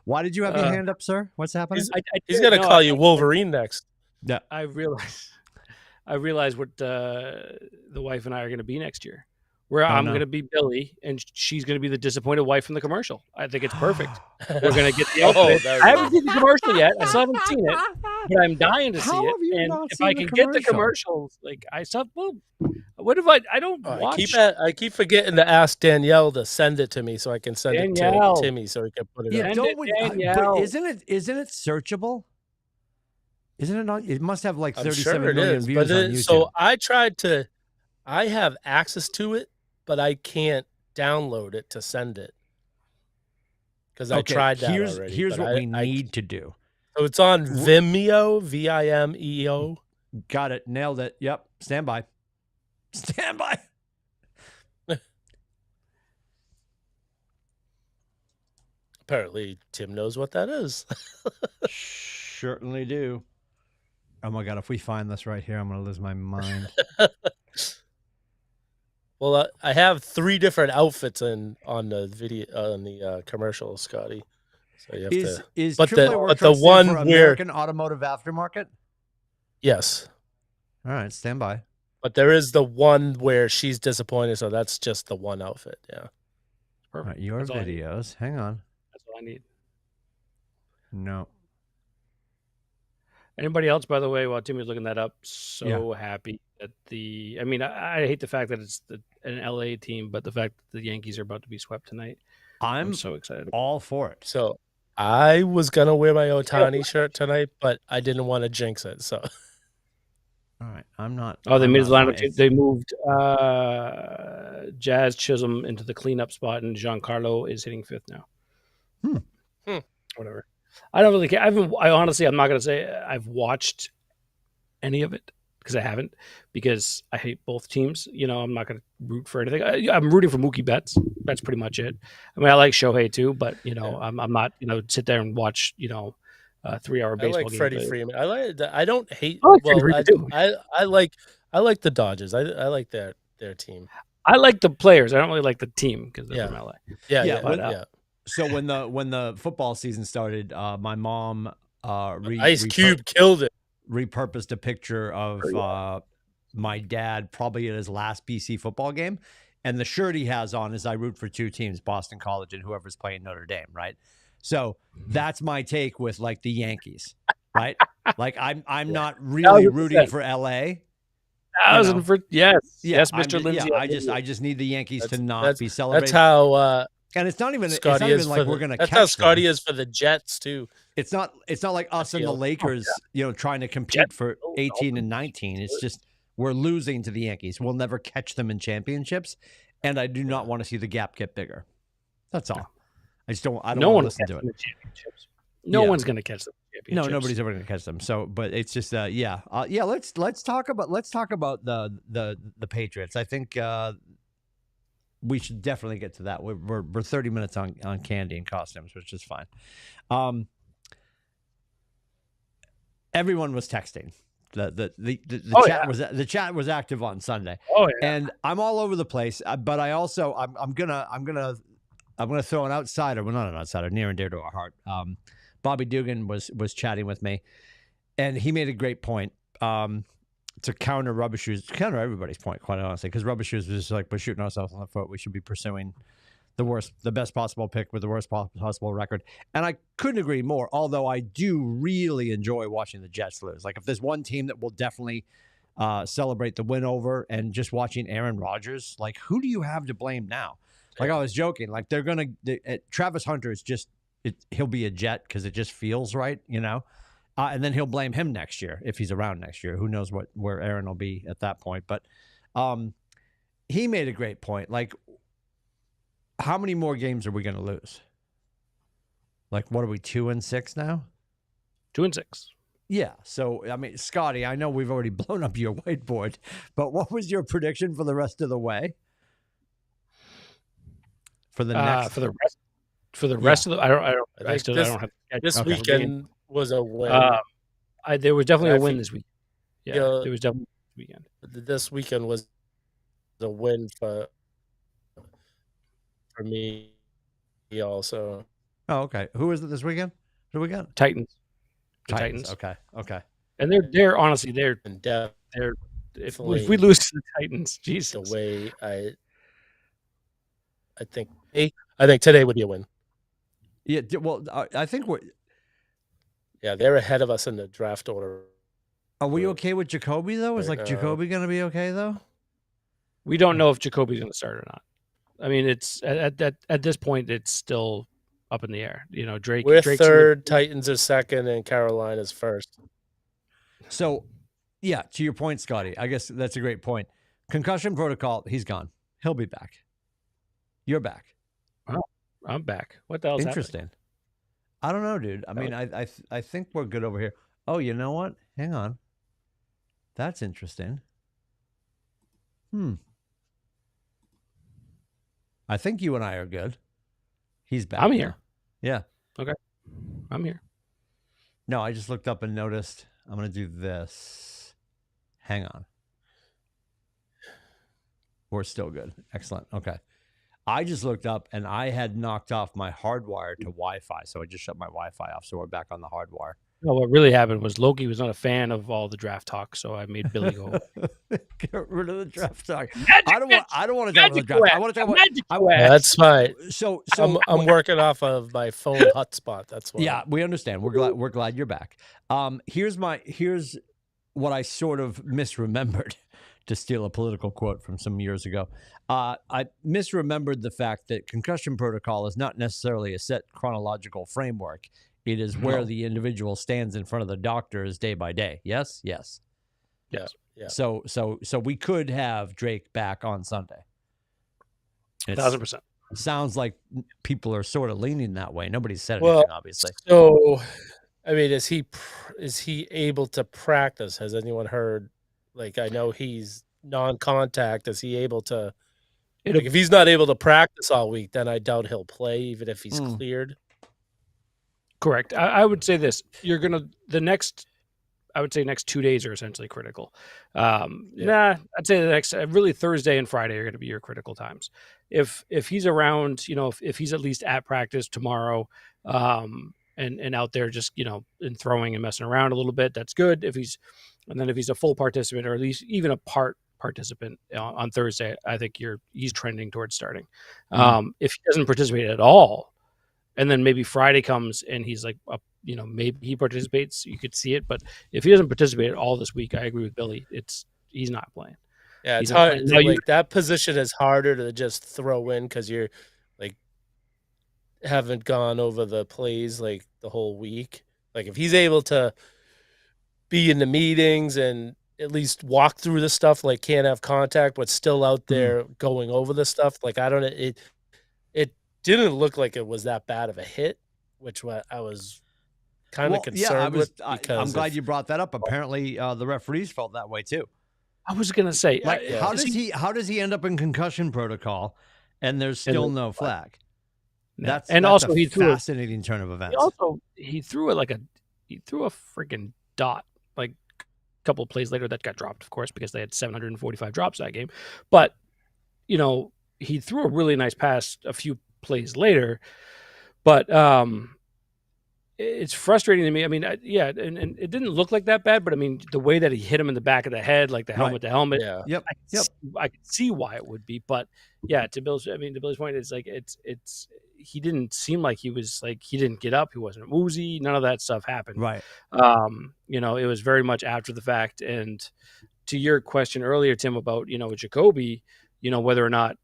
Speaker 1: Why did you have your hand up, sir? What's happening?
Speaker 3: He's gonna call you Wolverine next.
Speaker 1: Yeah,
Speaker 2: I realize what the wife and I are going to be next year. Where I'm going to be Billy, and she's going to be the disappointed wife in the commercial. I think it's perfect. We're going to get the outfit. I haven't seen the commercial yet. I still haven't seen it, but I'm dying to see it. And if I can get the commercials, like I still, well, what if I don't watch?
Speaker 3: I keep forgetting to ask Danielle to send it to me so I can send it to Timmy so he can put it up.
Speaker 1: But isn't it searchable? Isn't it not? It must have like 37 million views on YouTube.
Speaker 3: So I have access to it, but I can't download it to send it because I tried that already.
Speaker 1: Here's what we need to do.
Speaker 3: So it's on Vimeo, Vimeo.
Speaker 1: Got it. Nailed it. Yep. Stand by. Stand by.
Speaker 3: Apparently, Tim knows what that is.
Speaker 1: Certainly do. Oh my God! If we find this right here, I'm going to lose my mind.
Speaker 3: Well, I have 3 different outfits on the video on the commercial, Scotty. So you have
Speaker 1: is
Speaker 3: the one where
Speaker 1: American Automotive Aftermarket?
Speaker 3: Yes.
Speaker 1: All right, stand by.
Speaker 3: But there is the one where she's disappointed, so that's just the one outfit. Yeah.
Speaker 1: Perfect. All right, your videos. Hang on.
Speaker 2: That's all I need.
Speaker 1: No.
Speaker 2: Anybody else, by the way, while Timmy's looking that up, happy that I hate the fact that it's an LA team, but the fact that the Yankees are about to be swept tonight. I'm so excited.
Speaker 1: All for it.
Speaker 3: So I was going to wear my Ohtani shirt tonight, but I didn't want to jinx it. So.
Speaker 1: All right. I'm not.
Speaker 2: Oh, they made his lineup. They moved Jazz Chisholm into the cleanup spot, and Giancarlo is hitting 5th now. Whatever. I don't really care. I honestly, I'm not going to say I've watched any of it because I haven't, because I hate both teams. I'm not going to root for anything. I'm rooting for Mookie Betts. That's pretty much it. I mean, I like Shohei too, but I'm not sit there and watch 3-hour baseball.
Speaker 3: I like Freddie Freeman. I don't hate. I like the Dodgers. I like their team.
Speaker 2: I like the players. I don't really like the team because they're from LA.
Speaker 3: Yeah.
Speaker 1: So when the football season started, my mom
Speaker 3: Ice Cube killed it.
Speaker 1: Repurposed a picture of my dad probably at his last BC football game, and the shirt he has on is I root for 2 teams, Boston College and whoever's playing Notre Dame, right? So that's my take with like the Yankees, right? Like I'm not really rooting for LA.
Speaker 2: Yes, Mr. Lindsay.
Speaker 1: I just need the Yankees to not be celebrating.
Speaker 3: That's how.
Speaker 1: And it's not even like we're gonna.
Speaker 3: That's how Scotty is for the Jets too.
Speaker 1: It's not like us and the Lakers, trying to compete for 18 and 19. It's just we're losing to the Yankees. We'll never catch them in championships, and I do not want to see the gap get bigger. That's all. I just don't. I don't want to listen to it.
Speaker 2: No one's going to catch them.
Speaker 1: No, nobody's ever going to catch them. So, but it's just Let's talk about the Patriots. I think we should definitely get to that. We're 30 minutes on candy and costumes, which is fine. Everyone was texting. The chat was active on Sunday.
Speaker 2: Oh yeah.
Speaker 1: And I'm all over the place. But I also I'm gonna throw an outsider. Well, not an outsider, near and dear to our heart. Bobby Dugan was chatting with me, and he made a great point. to counter Rubber Shoes, counter everybody's point, quite honestly, because Rubber Shoes was just like, we're shooting ourselves in the foot. We should be pursuing the best possible pick with the worst possible record. And I couldn't agree more, although I do really enjoy watching the Jets lose. Like, if there's one team that will definitely celebrate the win over, and just watching Aaron Rodgers, like, who do you have to blame now? Like, I was joking. Like, they're going to – Travis Hunter is just – he'll be a Jet because it just feels right, you know? And then he'll blame him next year if he's around next year. Who knows where Aaron will be at that point. But he made a great point. Like, how many more games are we going to lose? Like, what are we, 2-6 now?
Speaker 2: 2-6.
Speaker 1: Yeah. So, I mean, Scotty, I know we've already blown up your whiteboard, but what was your prediction for the rest of the way? For the next,
Speaker 2: for the rest of the, I don't have
Speaker 3: this weekend was a win.
Speaker 2: There was definitely a win this week. Yeah, there was definitely this weekend.
Speaker 3: This weekend was a win for me also.
Speaker 1: Oh, okay. Who is it this weekend? Who do we got?
Speaker 2: Titans.
Speaker 1: Titans. Okay.
Speaker 2: And they're honestly if we lose to the Titans, Jesus.
Speaker 3: The way I think today would be a win.
Speaker 1: Yeah, well, I think
Speaker 3: they're ahead of us in the draft order.
Speaker 1: Are we okay with Jacoby though? Is Jacoby going to be okay though?
Speaker 2: We don't know if Jacoby's going to start or not. I mean, it's at this point, it's still up in the air. You know,
Speaker 3: We're third, Titans are second, and Carolina's first.
Speaker 1: So, yeah, to your point, Scotty, I guess that's a great point. Concussion protocol, he's gone. He'll be back. You're back.
Speaker 2: Oh, I'm back. What the hell's
Speaker 1: interesting?
Speaker 2: Happening?
Speaker 1: I don't know, dude. I mean, I think we're good over here. Oh, you know what? Hang on. That's interesting. I think you and I are good. He's back.
Speaker 2: I'm here.
Speaker 1: Yeah.
Speaker 2: Okay. I'm here.
Speaker 1: No, I just looked up and noticed. I'm going to do this. Hang on. We're still good. Excellent. Okay. I just looked up and I had knocked off my hardwire to Wi-Fi. So I just shut my Wi-Fi off. So we're back on the hardwire.
Speaker 2: No, what really happened was Loki was not a fan of all the draft talk, so I made Billy go.
Speaker 1: Get rid of the draft talk. I don't want to talk about the draft. I want to talk about.
Speaker 3: That's fine.
Speaker 1: So
Speaker 3: I'm working off of my phone hotspot. That's why.
Speaker 1: Yeah, we understand. We're glad you're back. Here's what I sort of misremembered, to steal a political quote from some years ago. I misremembered the fact that concussion protocol is not necessarily a set chronological framework. It is where the individual stands in front of the doctors day by day. Yes.
Speaker 3: Yeah.
Speaker 1: So we could have Drake back on Sunday.
Speaker 2: 1,000%.
Speaker 1: Sounds like people are sort of leaning that way. Nobody's said anything, obviously.
Speaker 3: So, I mean, is he able to practice? Has anyone heard? Like, I know he's non-contact. Is he able to? If he's not able to practice all week, then I doubt he'll play, even if he's cleared.
Speaker 2: Correct. I would say this: next 2 days are essentially critical. I'd say the next really Thursday and Friday are going to be your critical times. If he's around, if he's at least at practice tomorrow, and out there just and throwing and messing around a little bit, that's good. If he's a full participant, or at least even a part participant on Thursday, I think he's trending towards starting. If he doesn't participate at all, and then maybe Friday comes and he's like, maybe he participates, you could see it. But if he doesn't participate at all this week, I agree with Billy. He's not playing.
Speaker 3: Yeah, it's hard. That position is harder to just throw in because you're like haven't gone over the plays like the whole week. Like if he's able to be in the meetings and at least walk through the stuff, like can't have contact, but still out there going over the stuff. Like I don't know, it didn't look like it was that bad of a hit, which I was kind of concerned with.
Speaker 1: I'm glad you brought that up. Apparently, the referees felt that way too.
Speaker 2: I was gonna say,
Speaker 1: how does he end up in concussion protocol, and there's still no flag? That's also he threw fascinating turn of events.
Speaker 2: He threw a freaking dot like a couple of plays later that got dropped, of course, because they had 745 drops that game. But he threw a really nice pass a few plays later, but it's frustrating to me. I mean, yeah, and it didn't look like that bad, but I mean, the way that he hit him in the back of the head, like the helmet to helmet,
Speaker 3: Yeah.
Speaker 1: Yep.
Speaker 2: I could see why it would be. But yeah, to Bill's point, it's like it's he didn't seem like he was like he didn't get up, he wasn't woozy, none of that stuff happened.
Speaker 1: Right.
Speaker 2: You know, it was very much after the fact. And to your question earlier, Tim, about with Jacoby, whether or not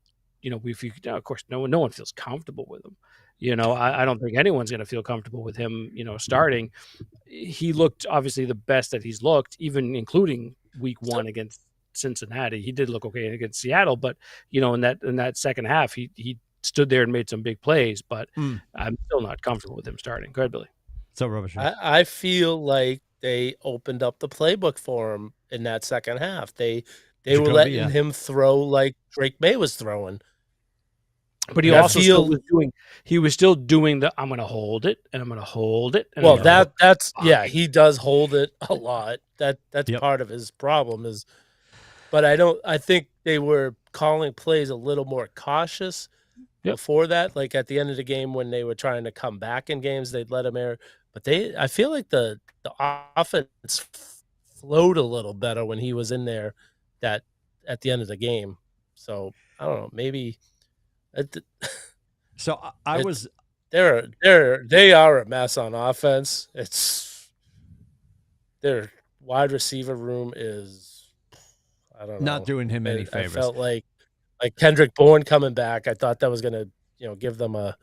Speaker 2: if you of course no one feels comfortable with him. I don't think anyone's going to feel comfortable with him, starting. He looked obviously the best that he's looked, even including week 1 against Cincinnati. He did look okay against Seattle, but in that second half, he stood there and made some big plays. But I'm still not comfortable with him starting. Go ahead, Billy.
Speaker 1: So rubbish.
Speaker 3: I feel like they opened up the playbook for him in that second half. They were letting him throw like Drake May was throwing.
Speaker 2: But he also was still doing the I'm going to hold it and I'm going to hold it.
Speaker 3: Well, that's he does hold it a lot. That's part of his problem is. But I think they were calling plays a little more cautious before that. Like at the end of the game when they were trying to come back in games, they'd let him air. But I feel like the offense flowed a little better when he was in there at the end of the game. So I don't know, maybe.
Speaker 1: So
Speaker 3: they are a mess on offense. It's their wide receiver room is, I don't know,
Speaker 1: not doing him any favors.
Speaker 3: I felt like Kendrick Bourne coming back. I thought that was going to give them a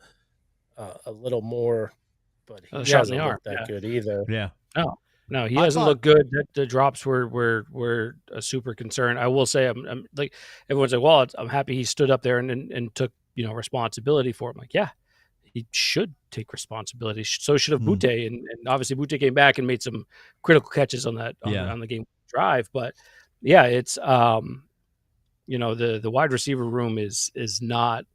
Speaker 3: little more, but he hasn't looked that good either.
Speaker 1: Yeah.
Speaker 2: No, he hasn't looked good. The drops were a super concern. I will say, I'm like everyone's like, well, I'm happy he stood up there and took responsibility for it. I'm like, yeah, he should take responsibility. So should have Butte, and obviously Butte came back and made some critical catches on the game drive. But yeah, it's the wide receiver room is not.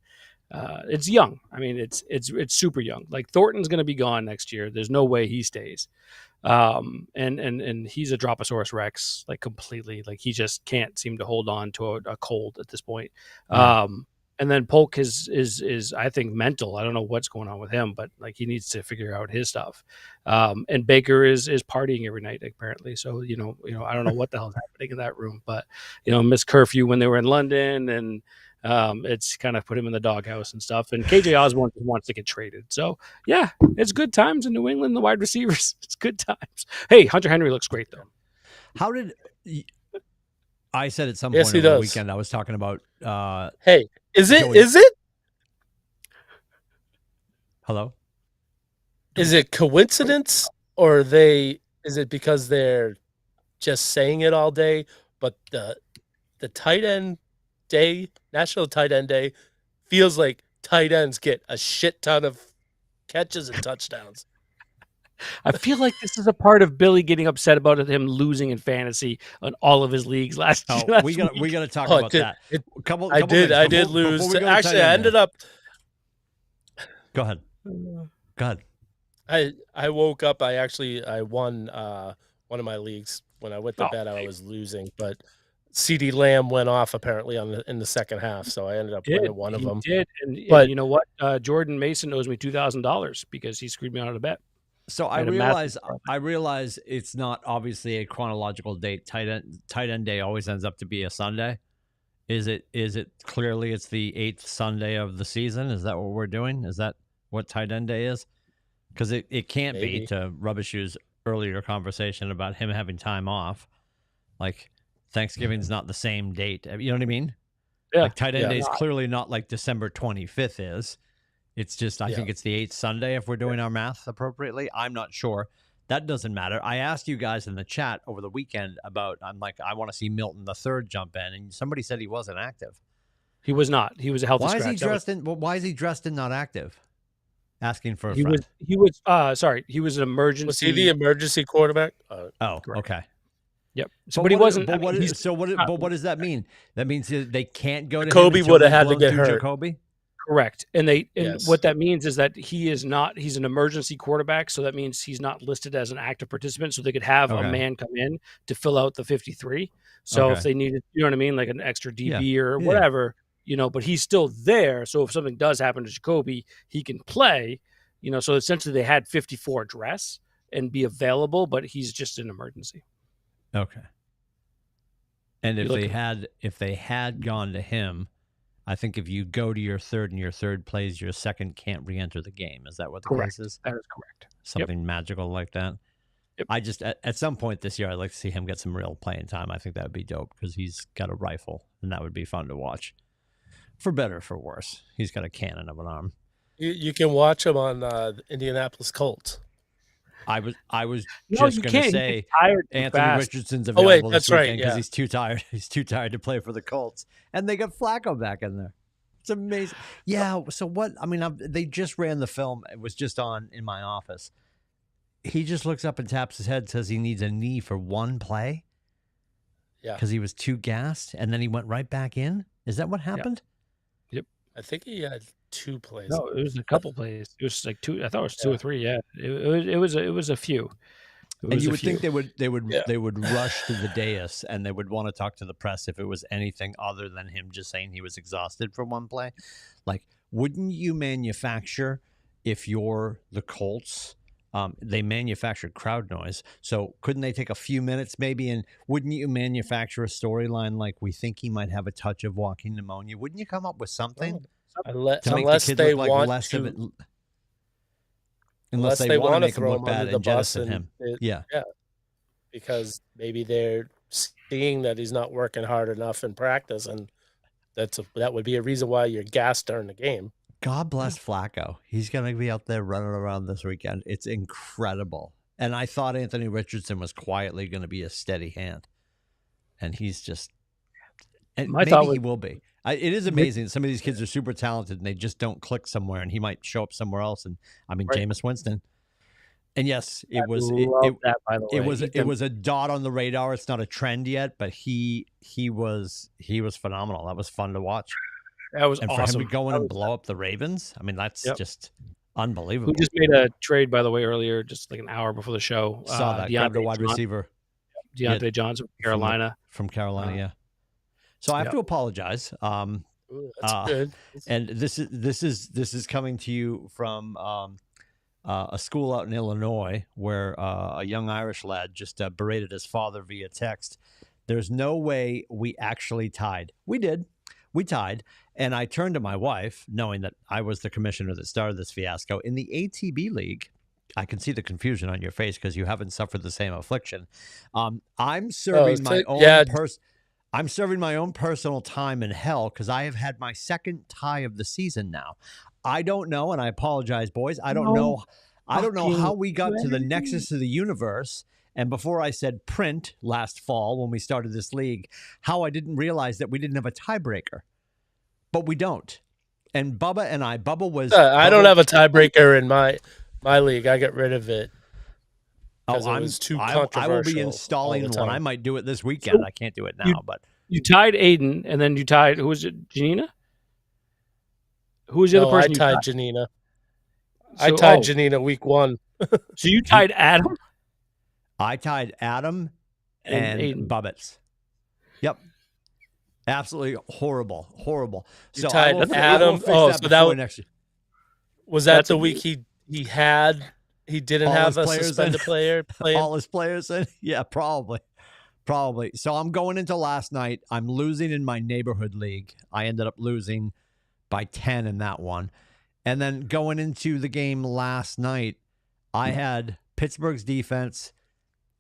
Speaker 2: It's young. I mean, it's super young. Like Thornton's going to be gone next year. There's no way he stays. And he's a Droposaurus Rex, like completely. Like he just can't seem to hold on to a cold at this point. And then Polk is I think mental. I don't know what's going on with him, but like he needs to figure out his stuff. And Baker is partying every night apparently. So I don't know what the hell's happening in that room, but missed curfew when they were in London, and it's kind of put him in the doghouse and stuff. And KJ Osborne wants to get traded. So yeah, it's good times in New England. The wide receivers, it's good times. Hey, Hunter Henry looks great though.
Speaker 1: How did I said at some point over the weekend? I was talking about.
Speaker 3: Hey, is it?
Speaker 1: Hello.
Speaker 3: Is it coincidence, or is it because they're just saying it all day? But the tight end day, National Tight End Day, feels like tight ends get a shit ton of catches and touchdowns.
Speaker 2: I feel like this is a part of Billy getting upset about him losing in fantasy on all of his leagues last year.
Speaker 1: We got to talk about that.
Speaker 3: I did lose. Actually, I ended up.
Speaker 1: Go ahead.
Speaker 3: I woke up. I won one of my leagues. When I went to bed, I was losing, but CeeDee Lamb went off apparently in the second half, so I ended up winning one of them.
Speaker 2: And you know what? Jordan Mason owes me $2,000 because he screwed me out of the bet.
Speaker 1: So I realize it's not obviously a chronological date. Tight end day always ends up to be a Sunday. Is it clearly it's the 8th Sunday of the season? Is that what we're doing? Is that what tight end day is? Because it can't be, to Rubbish's earlier conversation about him having time off. Like Thanksgiving's not the same date. You know what I mean?
Speaker 2: Yeah.
Speaker 1: Like tight end day is clearly not like December 25th is. It's just, I think it's the 8th Sunday if we're doing our math appropriately. I'm not sure. That doesn't matter. I asked you guys in the chat over the weekend about, I'm like, I want to see Milton the third jump in, and somebody said he wasn't active.
Speaker 2: He was not. He was a healthy scratch.
Speaker 1: Why is he dressed in not active? Asking for a
Speaker 2: friend. He was an emergency.
Speaker 3: Was he the emergency quarterback?
Speaker 1: Okay.
Speaker 2: Yep. But he wasn't.
Speaker 1: But what does that mean? That means they can't go to
Speaker 3: Jacoby
Speaker 1: him
Speaker 3: would have had to get hurt.
Speaker 1: Jacoby?
Speaker 2: Correct. And what that means is that he's an emergency quarterback. So that means he's not listed as an active participant. So they could have a man come in to fill out the 53. So if they needed, you know what I mean? Like an extra DB or whatever, but he's still there. So if something does happen to Jacoby, he can play. So essentially they had 54 dress and be available, but he's just an emergency.
Speaker 1: Okay. And if they had gone to him, I think if you go to your third and your third plays, your second can't re-enter the game. Is that what the case is?
Speaker 2: That is correct.
Speaker 1: Something magical like that.
Speaker 2: Yep.
Speaker 1: I just at some point this year, I'd like to see him get some real playing time. I think that would be dope because he's got a rifle, and that would be fun to watch. For better or for worse, he's got a cannon of an arm.
Speaker 3: You can watch him on the Indianapolis Colts.
Speaker 1: I was just going to say Anthony Richardson's available this weekend because he's too tired. He's too tired to play for the Colts, and they got Flacco back in there. It's amazing. Yeah. So what? I mean, they just ran the film. It was just on in my office. He just looks up and taps his head, says he needs a knee for one play.
Speaker 3: Yeah.
Speaker 1: Because he was too gassed, and then he went right back in. Is that what happened?
Speaker 2: Yep.
Speaker 3: I think he had 2 plays.
Speaker 2: No, it was a couple plays. It was like 2. I thought it was 2 or 3. Yeah. It was a few.
Speaker 1: And you would think they would rush to the dais and they would want to talk to the press if it was anything other than him just saying he was exhausted for one play. Like, wouldn't you manufacture, if you're the Colts, they manufactured crowd noise. So couldn't they take a few minutes maybe, and wouldn't you manufacture a storyline like we think he might have a touch of walking pneumonia? Wouldn't you come up with something
Speaker 3: unless they want to
Speaker 1: Unless they want to make him look bad and jettison him. Yeah.
Speaker 3: Because maybe they're seeing that he's not working hard enough in practice, and that would be a reason why you're gassed during the game.
Speaker 1: God bless Flacco. He's going to be out there running around this weekend. It's incredible. And I thought Anthony Richardson was quietly going to be a steady hand. And he's just... And maybe he will be. It is amazing. Some of these kids are super talented and they just don't click somewhere, and he might show up somewhere else. And I mean, Jameis Winston. And yes, it was a dot on the radar. It's not a trend yet, but he was phenomenal. That was fun to watch.
Speaker 2: That was
Speaker 1: awesome. And for him to go in and blow up the Ravens, I mean, that's just unbelievable.
Speaker 2: Who just made a trade, by the way, earlier, just like an hour before the show.
Speaker 1: Saw that. Grabbed a wide receiver.
Speaker 2: Deontay Johnson from Carolina.
Speaker 1: From Carolina, yeah. So I have to apologize.
Speaker 3: That's good.
Speaker 1: And this is coming to you from a school out in Illinois where a young Irish lad just berated his father via text. There's no way we actually tied. We did. We tied. And I turned to my wife, knowing that I was the commissioner that started this fiasco. In the ATB League, I can see the confusion on your face because you haven't suffered the same affliction. I'm serving I'm serving my own personal time in hell because I have had my second tie of the season now. I don't know, and I apologize, boys. I don't know how we got to the nexus of the universe. And before I said print last fall when we started this league, how I didn't realize that we didn't have a tiebreaker. But we don't. And Bubba was...
Speaker 3: I don't have a tiebreaker in my league. I got rid of it.
Speaker 1: Oh,
Speaker 3: it was too controversial.
Speaker 1: I will be installing one. I might do it this weekend. So I can't do it now, but
Speaker 2: you tied Aiden, and then you tied. Who was it? Janina. Who was the other person?
Speaker 3: I tied Janina. I tied Janina week 1.
Speaker 2: So you tied Adam.
Speaker 1: I tied Adam and Bubbets. Yep. Absolutely horrible.
Speaker 3: You tied Adam. So that was that the week he didn't have a suspended player playing?
Speaker 1: All his players in? Yeah, probably. So I'm going into last night. I'm losing in my neighborhood league. I ended up losing by 10 in that one. And then going into the game last night, I had Pittsburgh's defense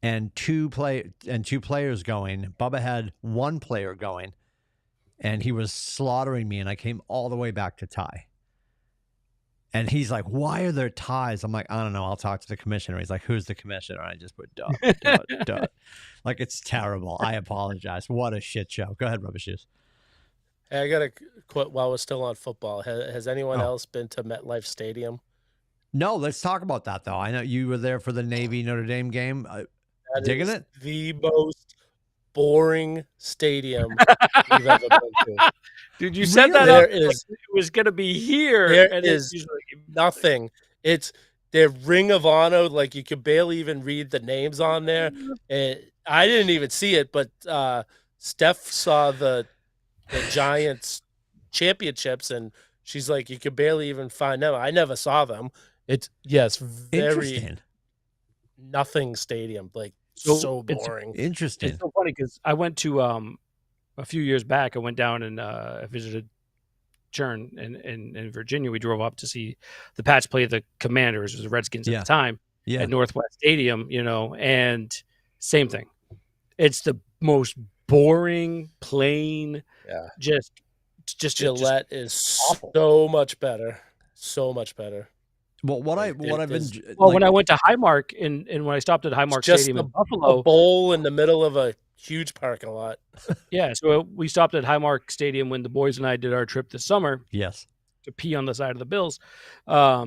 Speaker 1: and two players going. Bubba had one player going, and he was slaughtering me, and I came all the way back to tie. And he's like, why are there ties? I'm like, I don't know. I'll talk to the commissioner. He's like, who's the commissioner? And I just put dot. Like, it's terrible. I apologize. What a shit show. Go ahead, Rubber Shoes.
Speaker 3: Hey, I got to quit while we're still on football. Has anyone else been to MetLife Stadium?
Speaker 1: No, let's talk about that, though. I know you were there for the Navy-Notre Dame game. Digging it?
Speaker 3: The most boring stadium we've ever been to.
Speaker 2: Dude, you said that up, it was going to be here.
Speaker 3: There is nothing. It's their Ring of Honor. Like, you could barely even read the names on there. And I didn't even see it, but Steph saw the Giants championships, and she's like, you could barely even find them. I never saw them. It's very
Speaker 1: Interesting.
Speaker 3: nothing stadium, like so boring.
Speaker 1: Interesting.
Speaker 2: It's so funny because I went to a few years back. I went down and I visited Churn in Virginia. We drove up to see the Pats play the Commanders, it was the Redskins at the time, at Northwest Stadium. And same thing. It's the most boring, plain. Just
Speaker 3: Gillette is awful. So much better.
Speaker 1: Well, when I went
Speaker 2: to Highmark and when I stopped at Highmark Stadium in Buffalo,
Speaker 3: a bowl in the middle of a huge parking lot.
Speaker 2: So we stopped at Highmark Stadium when the boys and I did our trip this summer.
Speaker 1: Yes,
Speaker 2: to pee on the side of the Bills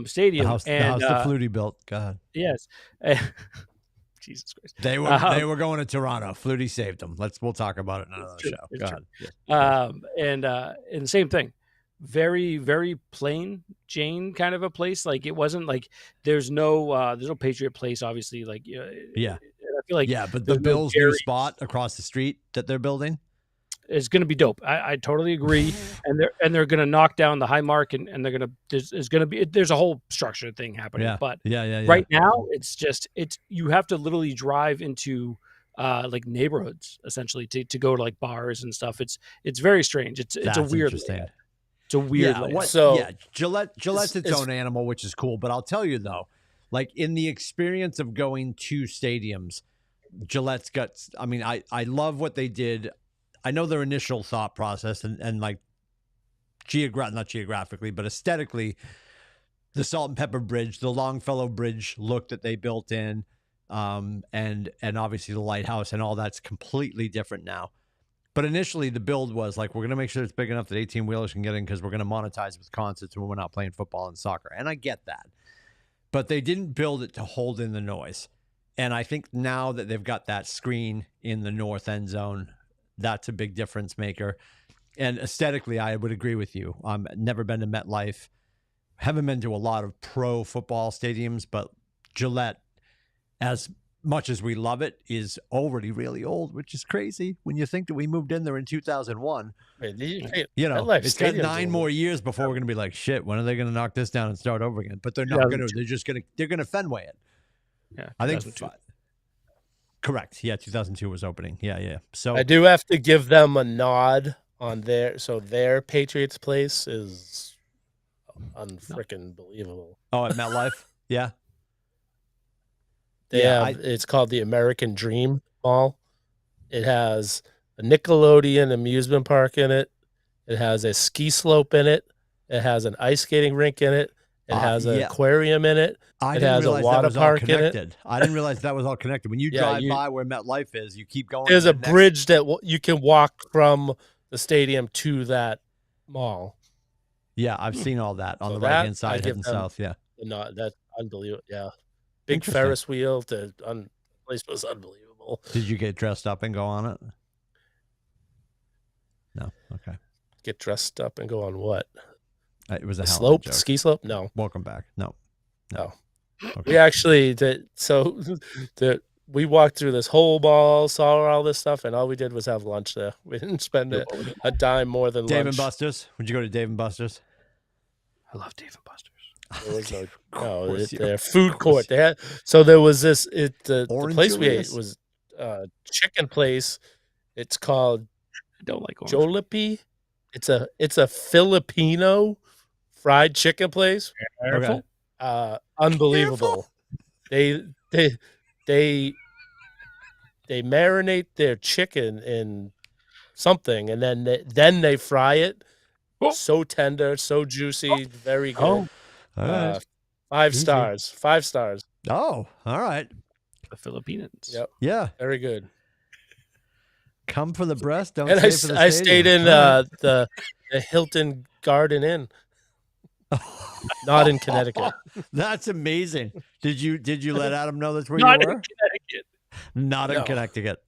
Speaker 2: stadium.
Speaker 1: The house the Flutie built. God.
Speaker 2: Yes. Jesus Christ.
Speaker 1: They were going to Toronto. Flutie saved them. We'll talk about it in another show. Go
Speaker 2: ahead. And same thing. Very, very plain Jane kind of a place. Like it wasn't like there's no Patriot Place, obviously. Like I feel like
Speaker 1: but the Bills' new spot across the street that they're building
Speaker 2: is going to be dope. I totally agree. And they're going to knock down the Highmark and they're going to there's a whole structure thing happening.
Speaker 1: Yeah.
Speaker 2: But
Speaker 1: yeah.
Speaker 2: Right now it's you have to literally drive into like neighborhoods essentially to go to like bars and stuff. It's very strange. It's a weird layout. It's a weird layout.
Speaker 1: Gillette's its own animal, which is cool. But I'll tell you though, like in the experience of going to stadiums, Gillette's got. I mean, I love what they did. I know their initial thought process and like not geographically, but aesthetically, the Salt and Pepper Bridge, the Longfellow Bridge look that they built in, and obviously the lighthouse and all that's completely different now. But initially the build was like, we're going to make sure it's big enough that 18-wheelers can get in because we're going to monetize with concerts when we're not playing football and soccer. And I get that. But they didn't build it to hold in the noise. And I think now that they've got that screen in the north end zone, that's a big difference maker. And aesthetically, I would agree with you. Never been to MetLife. Haven't been to a lot of pro football stadiums, but Gillette, as much as we love it, is already really old, which is crazy when you think that we moved in there in 2001. It's got 9 more years before we're going to be like, shit, when are they going to knock this down and start over again? But they're not going to. They're going to Fenway it.
Speaker 2: Yeah,
Speaker 1: I think. Correct. Yeah, 2002 was opening. Yeah. So
Speaker 3: I do have to give them a nod on their Patriots Place is unfreaking believable.
Speaker 1: Oh, at MetLife? Yeah.
Speaker 3: It's called the American Dream Mall. It has a Nickelodeon amusement park in it. It has a ski slope in it. It has an ice skating rink in it. It has an aquarium in it. It has a water park in it.
Speaker 1: I didn't realize that was all connected. When you drive by where MetLife is, you keep going.
Speaker 3: There's a bridge that you can walk from the stadium to that mall.
Speaker 1: Yeah, I've seen all that on the right-hand side heading south. Yeah.
Speaker 3: No, that's unbelievable. Yeah. Big Ferris wheel. The place was unbelievable.
Speaker 1: Did you get dressed up and go on it? No. Okay.
Speaker 3: Get dressed up and go on what?
Speaker 1: It was a
Speaker 3: slope, ski slope. No.
Speaker 1: Welcome back. No.
Speaker 3: Okay. We actually did. So we walked through this whole mall, saw all this stuff, and all we did was have lunch there. We didn't spend a dime more than
Speaker 1: Dave
Speaker 3: lunch.
Speaker 1: and Buster's. Would you go to Dave and Buster's?
Speaker 2: I love Dave and Buster's.
Speaker 3: There was their food court. They had there was this. The place we ate was chicken place. It's called
Speaker 2: I don't like
Speaker 3: Jollibee. It's a Filipino fried chicken place.
Speaker 2: Careful.
Speaker 3: Unbelievable. Careful. They marinate their chicken in something and then they fry it. Oh. So tender, so juicy, very good.
Speaker 1: Oh. All right.
Speaker 3: 5 stars. 5 stars.
Speaker 1: Oh, all right.
Speaker 2: The Filipinos.
Speaker 3: Yep.
Speaker 1: Yeah.
Speaker 3: Very good.
Speaker 1: Come for the breast, don't
Speaker 3: and
Speaker 1: stay for the
Speaker 3: I stayed in the Hilton Garden Inn. Not in Connecticut.
Speaker 1: That's amazing. Did you let Adam know that's where
Speaker 2: Not
Speaker 1: you were?
Speaker 2: In Connecticut.
Speaker 1: Not in Connecticut.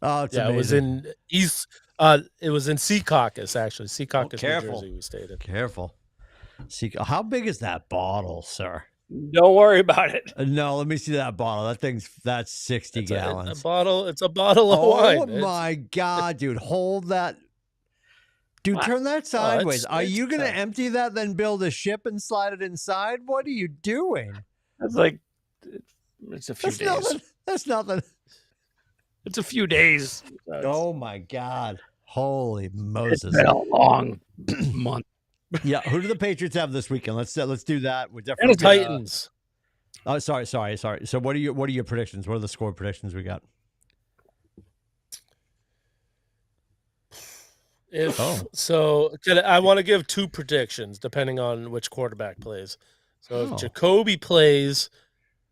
Speaker 1: Oh, it's amazing.
Speaker 3: It was in it was in Secaucus, actually. Secaucus, New Jersey, we stayed in.
Speaker 1: Careful. How big is that bottle, sir?
Speaker 2: Don't worry about it.
Speaker 1: No, let me see that bottle. That's 60 gallons.
Speaker 3: It's a bottle of wine.
Speaker 1: Oh my God, dude. Hold that. Dude, turn that sideways. Are you going to
Speaker 3: tough.
Speaker 1: empty that, then build a ship and slide it inside? What are you doing?
Speaker 2: That's like, it's a few days.
Speaker 1: Nothing. That's nothing.
Speaker 2: It's a few days.
Speaker 1: Oh my God. Holy Moses.
Speaker 2: It's been a long month.
Speaker 1: Yeah. Who do the Patriots have this weekend? Let's do that. We're definitely
Speaker 3: And the Titans.
Speaker 1: Oh, sorry. So what are your predictions? What are the score predictions we got?
Speaker 3: I want to give two predictions depending on which quarterback plays. So if Jacoby plays,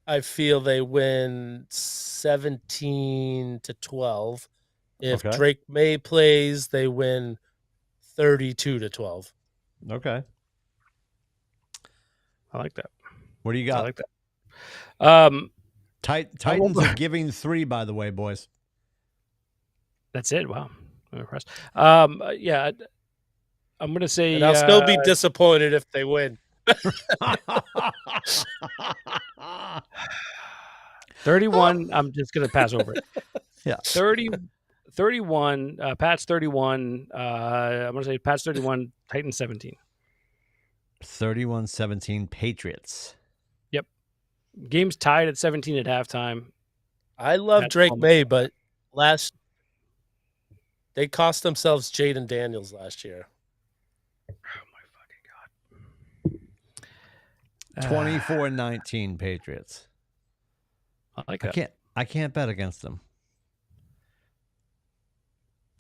Speaker 3: I feel they win 17-12. If Drake May plays, they win 32-12.
Speaker 1: Okay.
Speaker 2: I like that.
Speaker 1: What do you got?
Speaker 2: I like that.
Speaker 1: Titans are giving 3, by the way, boys.
Speaker 2: That's it. Wow. I'm impressed. Yeah, I'm going to say...
Speaker 3: And I'll still be disappointed if they win.
Speaker 2: 31. I'm just going to pass over it.
Speaker 1: Yeah.
Speaker 2: 31. Pats 31. I'm going to say Pats 31, Titans 17.
Speaker 1: 31-17 Patriots.
Speaker 2: Yep. Game's tied at 17 at halftime.
Speaker 3: I love Drake May, but they cost themselves Jaden Daniels last year.
Speaker 2: Oh my fucking God.
Speaker 1: 24-19 Patriots.
Speaker 2: I like that.
Speaker 1: I can't bet against them.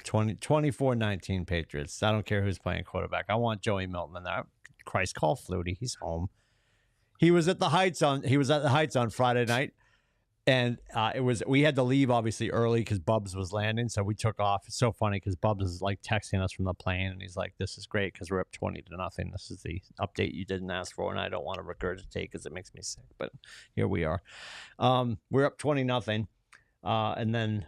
Speaker 1: 24-19 Patriots. I don't care who's playing quarterback. I want Joey Milton in there. Christ, call Flutie. He's home. He was at the Heights on Friday night. And we had to leave obviously early because Bubs was landing, so we took off. It's so funny because Bubs is like texting us from the plane, and he's like, "This is great because we're up 20-0. This is the update you didn't ask for, and I don't want to regurgitate because it makes me sick." But here we are. We're up 20-0, and then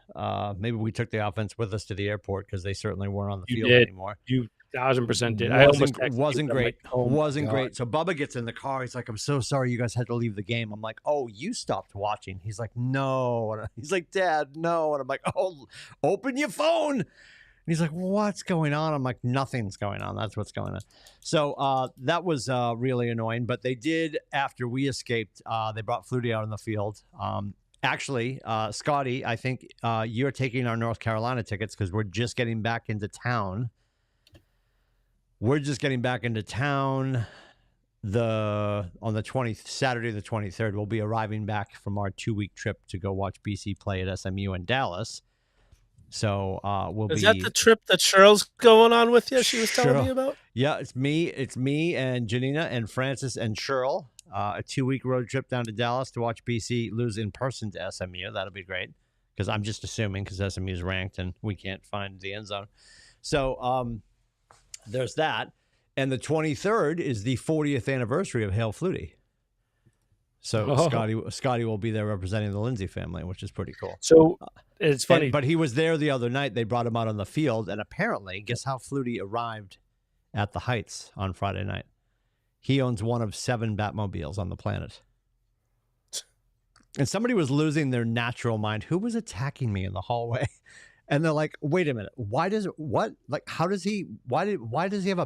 Speaker 1: maybe we took the offense with us to the airport because they certainly weren't on the field anymore.
Speaker 2: You 1,000% did.
Speaker 1: Wasn't great. Wasn't great. So Bubba gets in the car. He's like, "I'm so sorry you guys had to leave the game." I'm like, "Oh, you stopped watching." He's like, "No." And he's like, "Dad, no." And I'm like, "Oh, open your phone." And he's like, "What's going on?" I'm like, "Nothing's going on. That's what's going on." So that was really annoying. But they did, after we escaped, they brought Flutie out on the field. Actually, Scotty, I think you're taking our North Carolina tickets because we're just getting back into town. We're just getting back into town on the Saturday the 23rd. We'll be arriving back from our 2-week trip to go watch BC play at SMU in Dallas. So
Speaker 3: Is that the trip that Cheryl's going on with you? She was telling me about.
Speaker 1: Yeah, it's me and Janina and Francis and Cheryl. A 2-week road trip down to Dallas to watch BC lose in person to SMU. That'll be great because I'm just assuming because SMU is ranked and we can't find the end zone. So there's that. And the 23rd is the 40th anniversary of Hail Flutie. So Scotty will be there representing the Lindsay family, which is pretty cool.
Speaker 2: So it's funny.
Speaker 1: But he was there the other night. They brought him out on the field. And apparently, guess how Flutie arrived at the Heights on Friday night? He owns one of 7 Batmobiles on the planet. And somebody was losing their natural mind. Who was attacking me in the hallway? And they're like, "Wait a minute. Why does he have a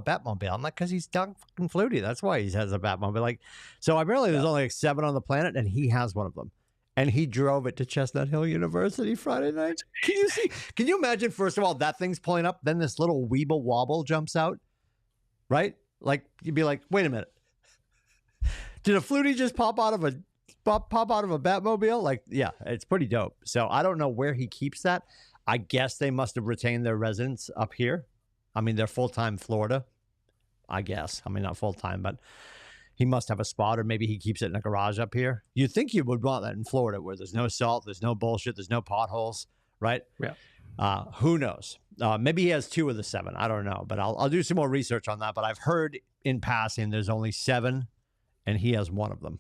Speaker 1: Batmobile?" I'm like, "Because he's Doug fucking Flutie. That's why he has a Batmobile." Like, so apparently there's only like 7 on the planet and he has one of them. And he drove it to Chestnut Hill University Friday night. Can you imagine, first of all, that thing's pulling up, then this little weeble wobble jumps out, right? Like, you'd be like, "Wait a minute. Did a Flutie just pop out of a Batmobile?" Like, yeah, it's pretty dope. So I don't know where he keeps that. I guess they must have retained their residence up here. I mean, they're full-time Florida, I guess. I mean, not full-time, but he must have a spot, or maybe he keeps it in a garage up here. You'd think you would want that in Florida where there's no salt, there's no bullshit, there's no potholes, right?
Speaker 2: Yeah.
Speaker 1: Who knows? Maybe he has 2 of the 7. I don't know, but I'll do some more research on that. But I've heard in passing there's only 7, and he has one of them.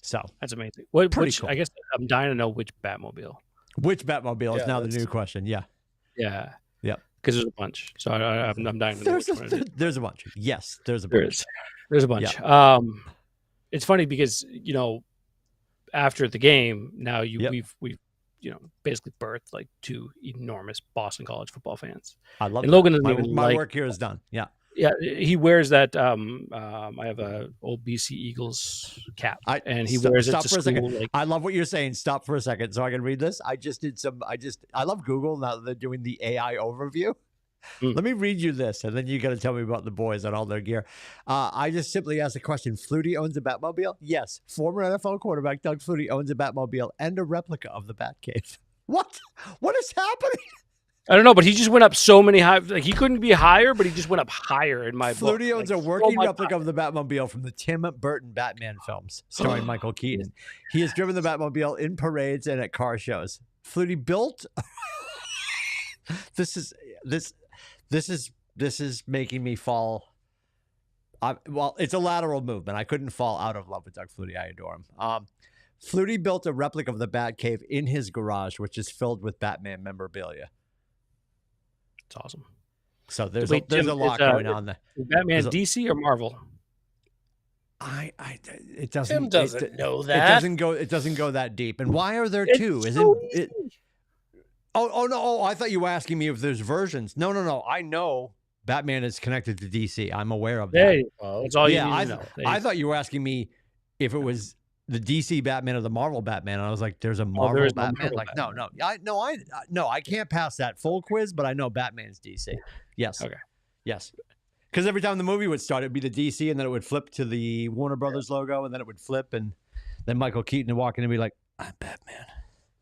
Speaker 1: So
Speaker 2: that's amazing.
Speaker 1: Pretty
Speaker 2: which
Speaker 1: cool.
Speaker 2: I guess I'm dying to know which Batmobile.
Speaker 1: Which Batmobile is now the new question. Yeah.
Speaker 2: Yeah.
Speaker 1: Yep.
Speaker 2: Because there's a bunch. So I'm dying to know which one.
Speaker 1: There's a bunch. Yes, there's a bunch.
Speaker 2: There's a bunch.
Speaker 1: Yeah.
Speaker 2: It's funny because, after the game, now we've basically birthed like two enormous Boston College football fans.
Speaker 1: I love
Speaker 2: and
Speaker 1: that.
Speaker 2: Logan doesn't even
Speaker 1: my work here is done. Yeah.
Speaker 2: Yeah, he wears that. I have a old BC Eagles cap, and he wears it to
Speaker 1: for
Speaker 2: school.
Speaker 1: A second. I love what you're saying. Stop for a second, so I can read this. I love Google now that they're doing the AI overview. Let me read you this, and then you got to tell me about the boys and all their gear. I just simply asked a question. Flutie owns a Batmobile? Yes. Former NFL quarterback Doug Flutie owns a Batmobile and a replica of the Batcave. What? What is happening?
Speaker 2: I don't know, but he just went up so many high. Like he couldn't be higher, but he just went up higher in my book.
Speaker 1: Flutie owns a working replica of the Batmobile from the Tim Burton Batman films, starring Michael Keaton. He has driven the Batmobile in parades and at car shows. Flutie built. This is making me fall. Well, it's a lateral movement. I couldn't fall out of love with Doug Flutie. I adore him. Flutie built a replica of the Batcave in his garage, which is filled with Batman memorabilia.
Speaker 2: It's awesome.
Speaker 1: So there's a lot going on there.
Speaker 2: Batman DC or Marvel?
Speaker 1: It doesn't.
Speaker 3: Tim doesn't know that.
Speaker 1: It doesn't go that deep. And why are there two? Oh no! I thought you were asking me if there's versions. No. I know Batman is connected to DC. I'm aware of that.
Speaker 2: That's all you need to know.
Speaker 1: I thought you were asking me if it was the DC Batman or the Marvel Batman. And I was like, "There's a Marvel Batman." I can't pass that full quiz, but I know Batman's DC. Yes.
Speaker 2: Okay.
Speaker 1: Yes. Because every time the movie would start, it'd be the DC, and then it would flip to the Warner Brothers logo, and then it would flip, and then Michael Keaton would walk in and be like, "I'm Batman."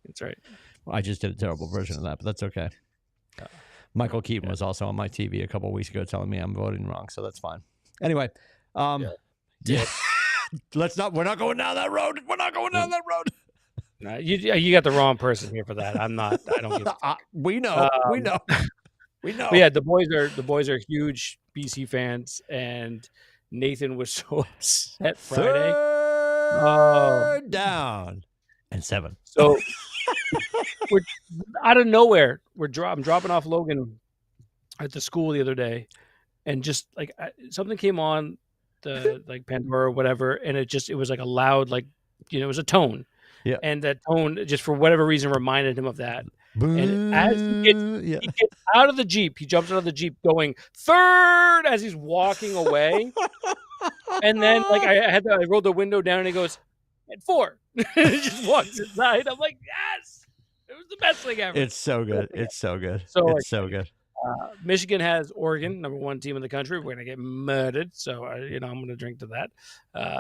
Speaker 2: That's right.
Speaker 1: Well, I just did a terrible version of that, but that's okay. Michael Keaton was also on my TV a couple of weeks ago telling me I'm voting wrong, so that's fine. Anyway, we're not going down that road. We're not going down that road.
Speaker 2: No, you got the wrong person here for that. I'm not. I don't give
Speaker 1: we know. We know.
Speaker 2: But yeah, the boys are huge BC fans, and Nathan was so upset Friday.
Speaker 1: Third down and 7.
Speaker 2: So we're out of nowhere. I'm dropping off Logan at the school the other day, and just like something came on the like Pandora or whatever, and it was like a loud it was a tone.
Speaker 1: Yeah.
Speaker 2: And that tone just for whatever reason reminded him of that. And as he gets out of the Jeep, he jumps out of the Jeep going third as he's walking away. And then I rolled the window down and he goes, and 4. And he just walks inside. I'm like, yes, it was the best thing ever.
Speaker 1: It's so good. It's so good.
Speaker 2: It's
Speaker 1: so good.
Speaker 2: Michigan has Oregon, #1 team in the country. We're going to get murdered. So, I'm going to drink to that.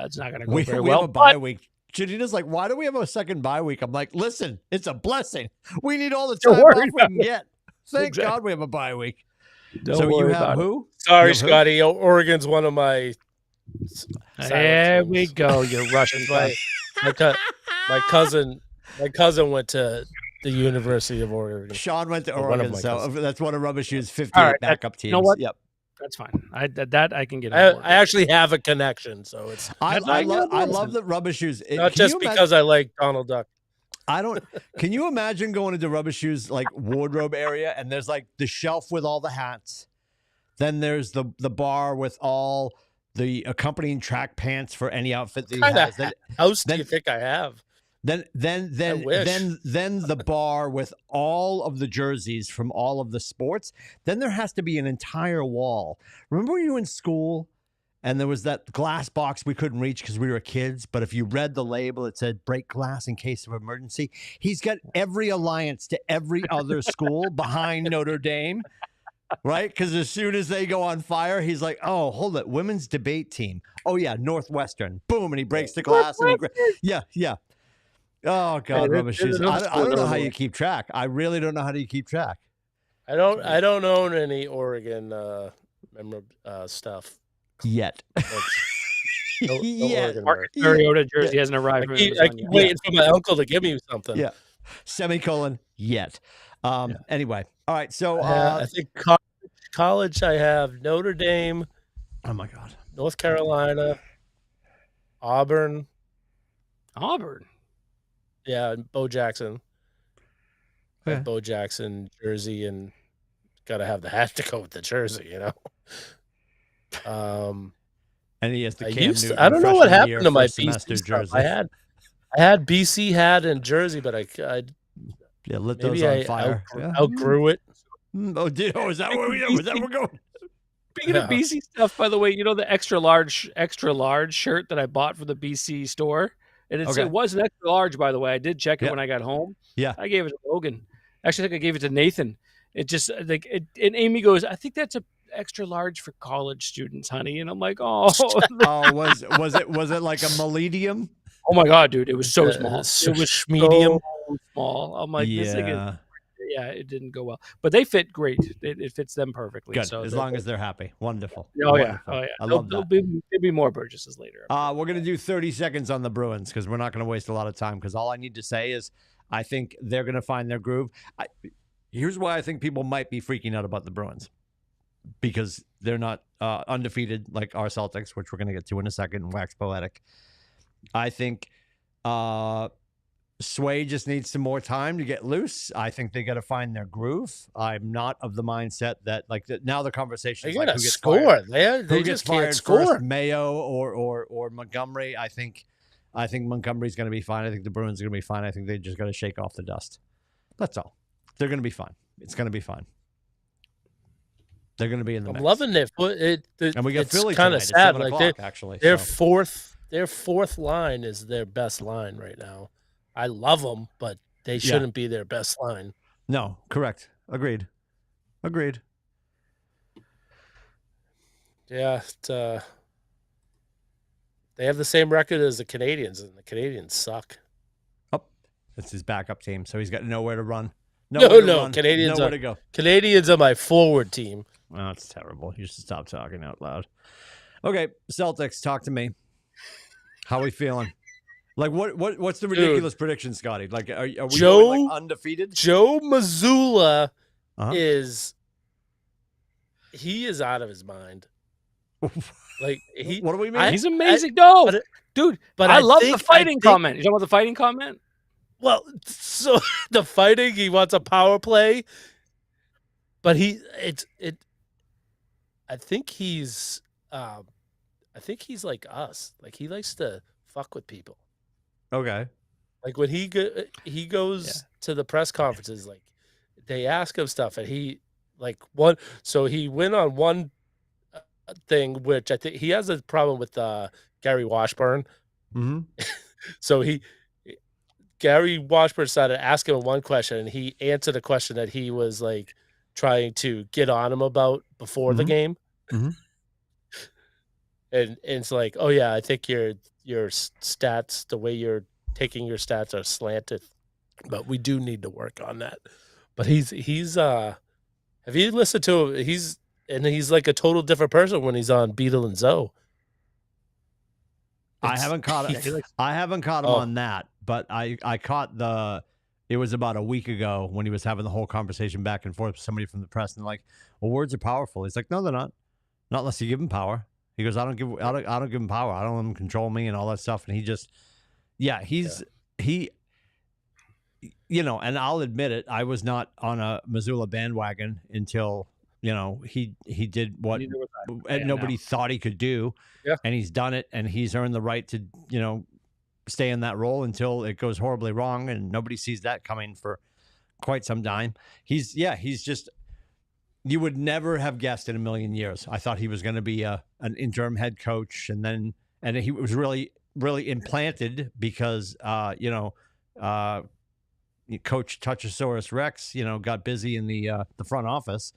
Speaker 2: It's not going to go very well.
Speaker 1: We have a bye week. Janina's like, why do we have a second bye week? I'm like, listen, it's a blessing. We need all the time off we can get. Thank God we have a bye week.
Speaker 2: So you have
Speaker 1: who?
Speaker 3: Sorry, Scotty. Oregon's one of my.
Speaker 2: There we go. You're Russian.
Speaker 3: My cousin went to the University of Oregon.
Speaker 1: Sean went to Oregon, so that's one of Rubbish Shoes' 58 backup teams.
Speaker 2: You know what?
Speaker 1: Yep.
Speaker 2: That's fine. I can get.
Speaker 3: I actually have a connection, so it's.
Speaker 1: I love the Rubbish Shoes.
Speaker 3: Not just because I like Donald Duck.
Speaker 1: Can you imagine going into Rubbish Shoes like wardrobe area, and there's like the shelf with all the hats, then there's the bar with all the accompanying track pants for any outfit that he has.
Speaker 3: What house do you think I have?
Speaker 1: Then the bar with all of the jerseys from all of the sports. Then there has to be an entire wall. Remember when you were in school and there was that glass box we couldn't reach because we were kids, but if you read the label, it said break glass in case of emergency. He's got every alliance to every other school behind Notre Dame, right? Because as soon as they go on fire, he's like, oh, hold it, women's debate team. Oh yeah, Northwestern. Boom, and he breaks the glass. Yeah. Oh God, Rubbish Shoes. I don't know how you keep track. I really don't know how you keep track.
Speaker 3: I don't own any Oregon stuff
Speaker 1: yet.
Speaker 3: Oregon
Speaker 2: Marcus Mariota jersey hasn't arrived.
Speaker 3: I keep waiting for my uncle to give me something.
Speaker 1: Yeah. Semicolon yet. Anyway, all right. So
Speaker 3: I think college. I have Notre Dame.
Speaker 1: Oh my God.
Speaker 3: North Carolina. Auburn. Yeah, Bo Jackson.
Speaker 1: Yeah.
Speaker 3: Bo Jackson jersey, and got to have the hat to go with the jersey,
Speaker 1: And he has the Cam Newton
Speaker 3: I don't know what happened to my
Speaker 1: BC
Speaker 3: stuff. I had BC hat and jersey, but
Speaker 1: Yeah, lit those on fire.
Speaker 3: Outgrew it.
Speaker 1: Oh, is that where we're going?
Speaker 2: Speaking of BC stuff, by the way, you know the extra large shirt that I bought from the BC store, and it was an extra large. By the way, I did check it when I got home.
Speaker 1: Yeah,
Speaker 2: I gave it to Logan. Actually, I think I gave it to Nathan. It just like and Amy goes, I think that's a extra large for college students, honey. And I'm like, oh,
Speaker 1: was it like a medium?
Speaker 2: Oh my god, dude, it was so small. It was
Speaker 3: medium,
Speaker 2: so small. I'm like, this thing is. Yeah, it didn't go well, but they fit great. It fits them perfectly.
Speaker 1: Good,
Speaker 2: so
Speaker 1: as long as they're happy. Wonderful.
Speaker 2: Oh
Speaker 1: Wonderful.
Speaker 2: yeah.
Speaker 1: I love that.
Speaker 2: There'll be more purchases later.
Speaker 1: We're gonna do 30 seconds on the Bruins because we're not gonna waste a lot of time. Because all I need to say is, I think they're gonna find their groove. Here's why I think people might be freaking out about the Bruins, because they're not undefeated like our Celtics, which we're gonna get to in a second and wax poetic. I think. Sway just needs some more time to get loose. I think they got to find their groove. I'm not of the mindset that now the conversation is like who gets
Speaker 3: score.
Speaker 1: Fired.
Speaker 3: They
Speaker 1: Who
Speaker 3: just
Speaker 1: gets fired
Speaker 3: can't score.
Speaker 1: First, Mayo or Montgomery. I think Montgomery's going to be fine. I think the Bruins are going to be fine. I think they just got to shake off the dust. That's all. They're going to be fine. It's going to be fine. They're going to be in the mix.
Speaker 3: I'm loving it.
Speaker 1: And we got Philly
Speaker 3: kind of sad.
Speaker 1: Like actually,
Speaker 3: their fourth line is their best line right now. I love them, but they shouldn't be their best line.
Speaker 1: No, correct. Agreed.
Speaker 3: Yeah, they have the same record as the Canadians, and the Canadians suck.
Speaker 1: Oh, it's his backup team, so he's got nowhere to run.
Speaker 3: Canadians
Speaker 1: nowhere to go.
Speaker 3: Canadians are my forward team.
Speaker 1: Oh, that's terrible. You should stop talking out loud. Okay, Celtics, talk to me. How are we feeling? Like what's the ridiculous prediction, Scotty? Like are we going like undefeated?
Speaker 3: Joe Mazzulla is out of his mind. Like
Speaker 1: what do we mean?
Speaker 2: He's amazing, dude. But I love the fighting comment. You know what the fighting comment?
Speaker 3: Well, so the fighting, he wants a power play, but I think he's like us. Like he likes to fuck with people.
Speaker 1: Okay.
Speaker 3: Like when he goes to the press conferences, like they ask him stuff, and he he went on one thing, which I think he has a problem with Gary Washburn.
Speaker 1: Mm-hmm.
Speaker 3: So Gary Washburn started asking him one question, and he answered a question that he was like trying to get on him about before the game.
Speaker 1: Mm-hmm.
Speaker 3: And it's like, oh yeah, I think your stats, the way you're taking your stats are slanted, but we do need to work on that. But he's have you listened to him? He's like a total different person when he's on Beetle and Zoe.
Speaker 1: I haven't caught him. I haven't caught him on that, but I caught it was about a week ago when he was having the whole conversation back and forth with somebody from the press, and like, well, words are powerful. He's like, no, they're not unless you give them power. He goes, I don't give him power. I don't let him control me and all that stuff. And he just, he, you know, and I'll admit it, I was not on a Mazzulla bandwagon until, you know, he did what nobody thought he could do.
Speaker 3: Yeah.
Speaker 1: And he's done it, and he's earned the right to, you know, stay in that role until it goes horribly wrong. And nobody sees that coming for quite some time. He's just, you would never have guessed in a million years. I thought he was going to be an interim head coach, and he was really, really implanted because, Coach Touchosaurus Rex, you know, got busy in the front office.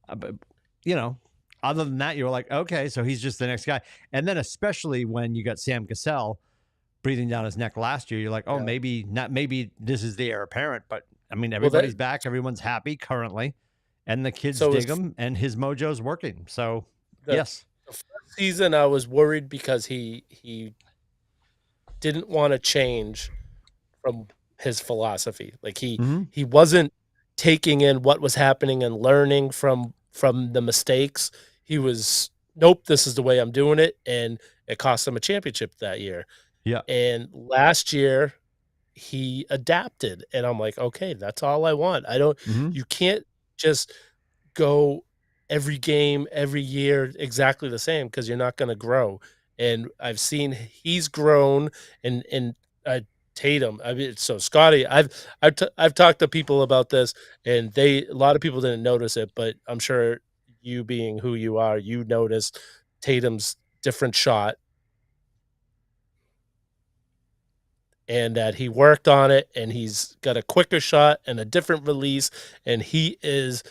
Speaker 1: But, you know, other than that, you were like, okay, so he's just the next guy. And then especially when you got Sam Cassell breathing down his neck last year, you're like, oh, maybe this is the heir apparent. But, I mean, everybody's back. Everyone's happy currently. And the kids dig him, and his mojo's working. So, yes.
Speaker 3: The first season, I was worried because he didn't want to change from his philosophy. Like he wasn't taking in what was happening and learning from the mistakes. He was, nope, this is the way I'm doing it, and it cost him a championship that year.
Speaker 1: Yeah.
Speaker 3: And last year, he adapted, and I'm like, okay, that's all I want. You can't just go every game, every year exactly the same, because you're not going to grow. And I've seen he's grown, and Tatum. I mean, so Scotty, I've talked to people about this, and a lot of people didn't notice it, but I'm sure you being who you are, you noticed Tatum's different shot, and that he worked on it, and he's got a quicker shot and a different release, and he is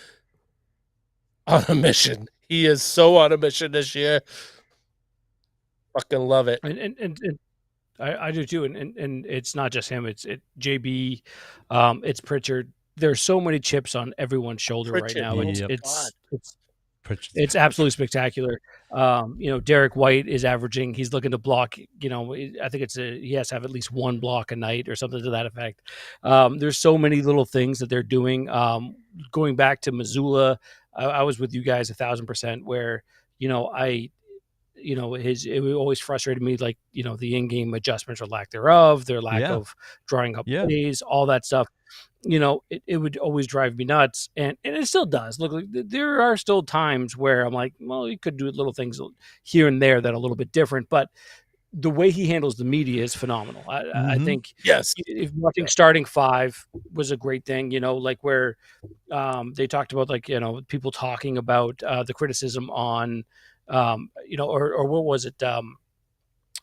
Speaker 3: on a mission. He is so on a mission this year. Fucking love it.
Speaker 2: And I do too, and it's not just him. It's JB, it's Pritchard. There's so many chips on everyone's shoulder right now. It's absolutely spectacular. Derek White is averaging. He's looking to block. I think he has to have at least one block a night or something to that effect. There's so many little things that they're doing. Going back to Missoula, I was with you guys 1,000%. Where it always frustrated me, like, the in-game adjustments or lack thereof, their lack of drawing up plays, all that stuff. It would always drive me nuts, and it still does. Look, there are still times where I'm like, well, you could do little things here and there that are a little bit different, but the way he handles the media is phenomenal. I think if watching starting five was a great thing, like where they talked about, like, people talking about the criticism on or what was it?